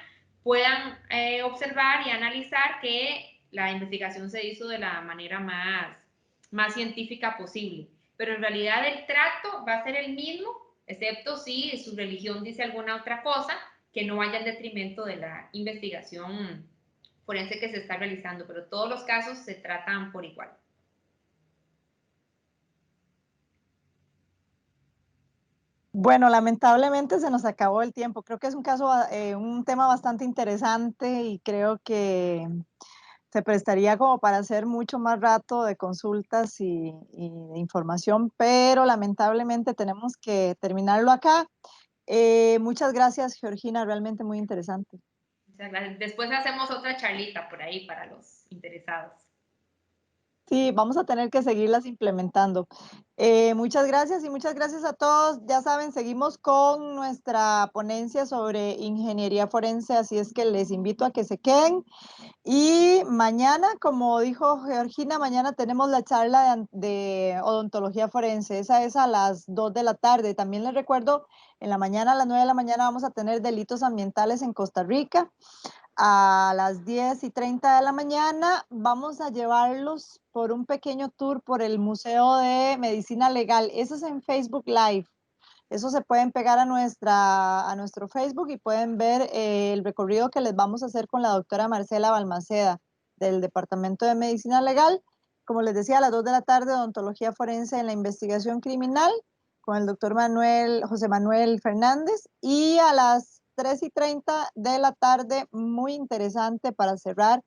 puedan observar y analizar que la investigación se hizo de la manera más científica posible. Pero en realidad el trato va a ser el mismo, excepto si su religión dice alguna otra cosa que no vaya en detrimento de la investigación forense que se está realizando, pero todos los casos se tratan por igual. Bueno, lamentablemente se nos acabó el tiempo. Creo que es un tema bastante interesante y creo que se prestaría como para hacer mucho más rato de consultas y de información, pero lamentablemente tenemos que terminarlo acá. Muchas gracias, Georgina, realmente muy interesante. Muchas gracias. Después hacemos otra charlita por ahí para los interesados. Sí, vamos a tener que seguirlas implementando. Muchas gracias y muchas gracias a todos. Ya saben, seguimos con nuestra ponencia sobre ingeniería forense, así es que les invito a que se queden. Y mañana, como dijo Georgina, mañana tenemos la charla de odontología forense. Esa es a las 2 de la tarde. También les recuerdo, en la mañana, a las 9 de la mañana, vamos a tener delitos ambientales en Costa Rica. A las 10:30 de la mañana vamos a llevarlos por un pequeño tour por el Museo de Medicina Legal. Eso es en Facebook Live. Eso se pueden pegar a nuestro Facebook y pueden ver el recorrido que les vamos a hacer con la doctora Marcela Balmaceda del Departamento de Medicina Legal. Como les decía, a las 2 de la tarde, odontología forense en la investigación criminal con el doctor José Manuel Fernández. Y a las 3:30 de la tarde, muy interesante para cerrar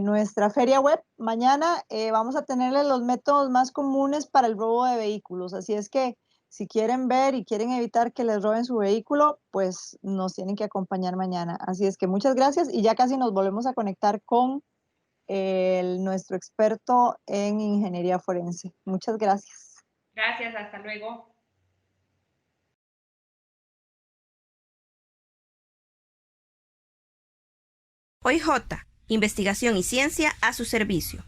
nuestra feria web. Mañana vamos a tenerles los métodos más comunes para el robo de vehículos. Así es que si quieren ver y quieren evitar que les roben su vehículo, pues nos tienen que acompañar mañana. Así es que muchas gracias y ya casi nos volvemos a conectar con nuestro experto en ingeniería forense. Muchas gracias. Gracias, hasta luego. OIJ, investigación y ciencia a su servicio.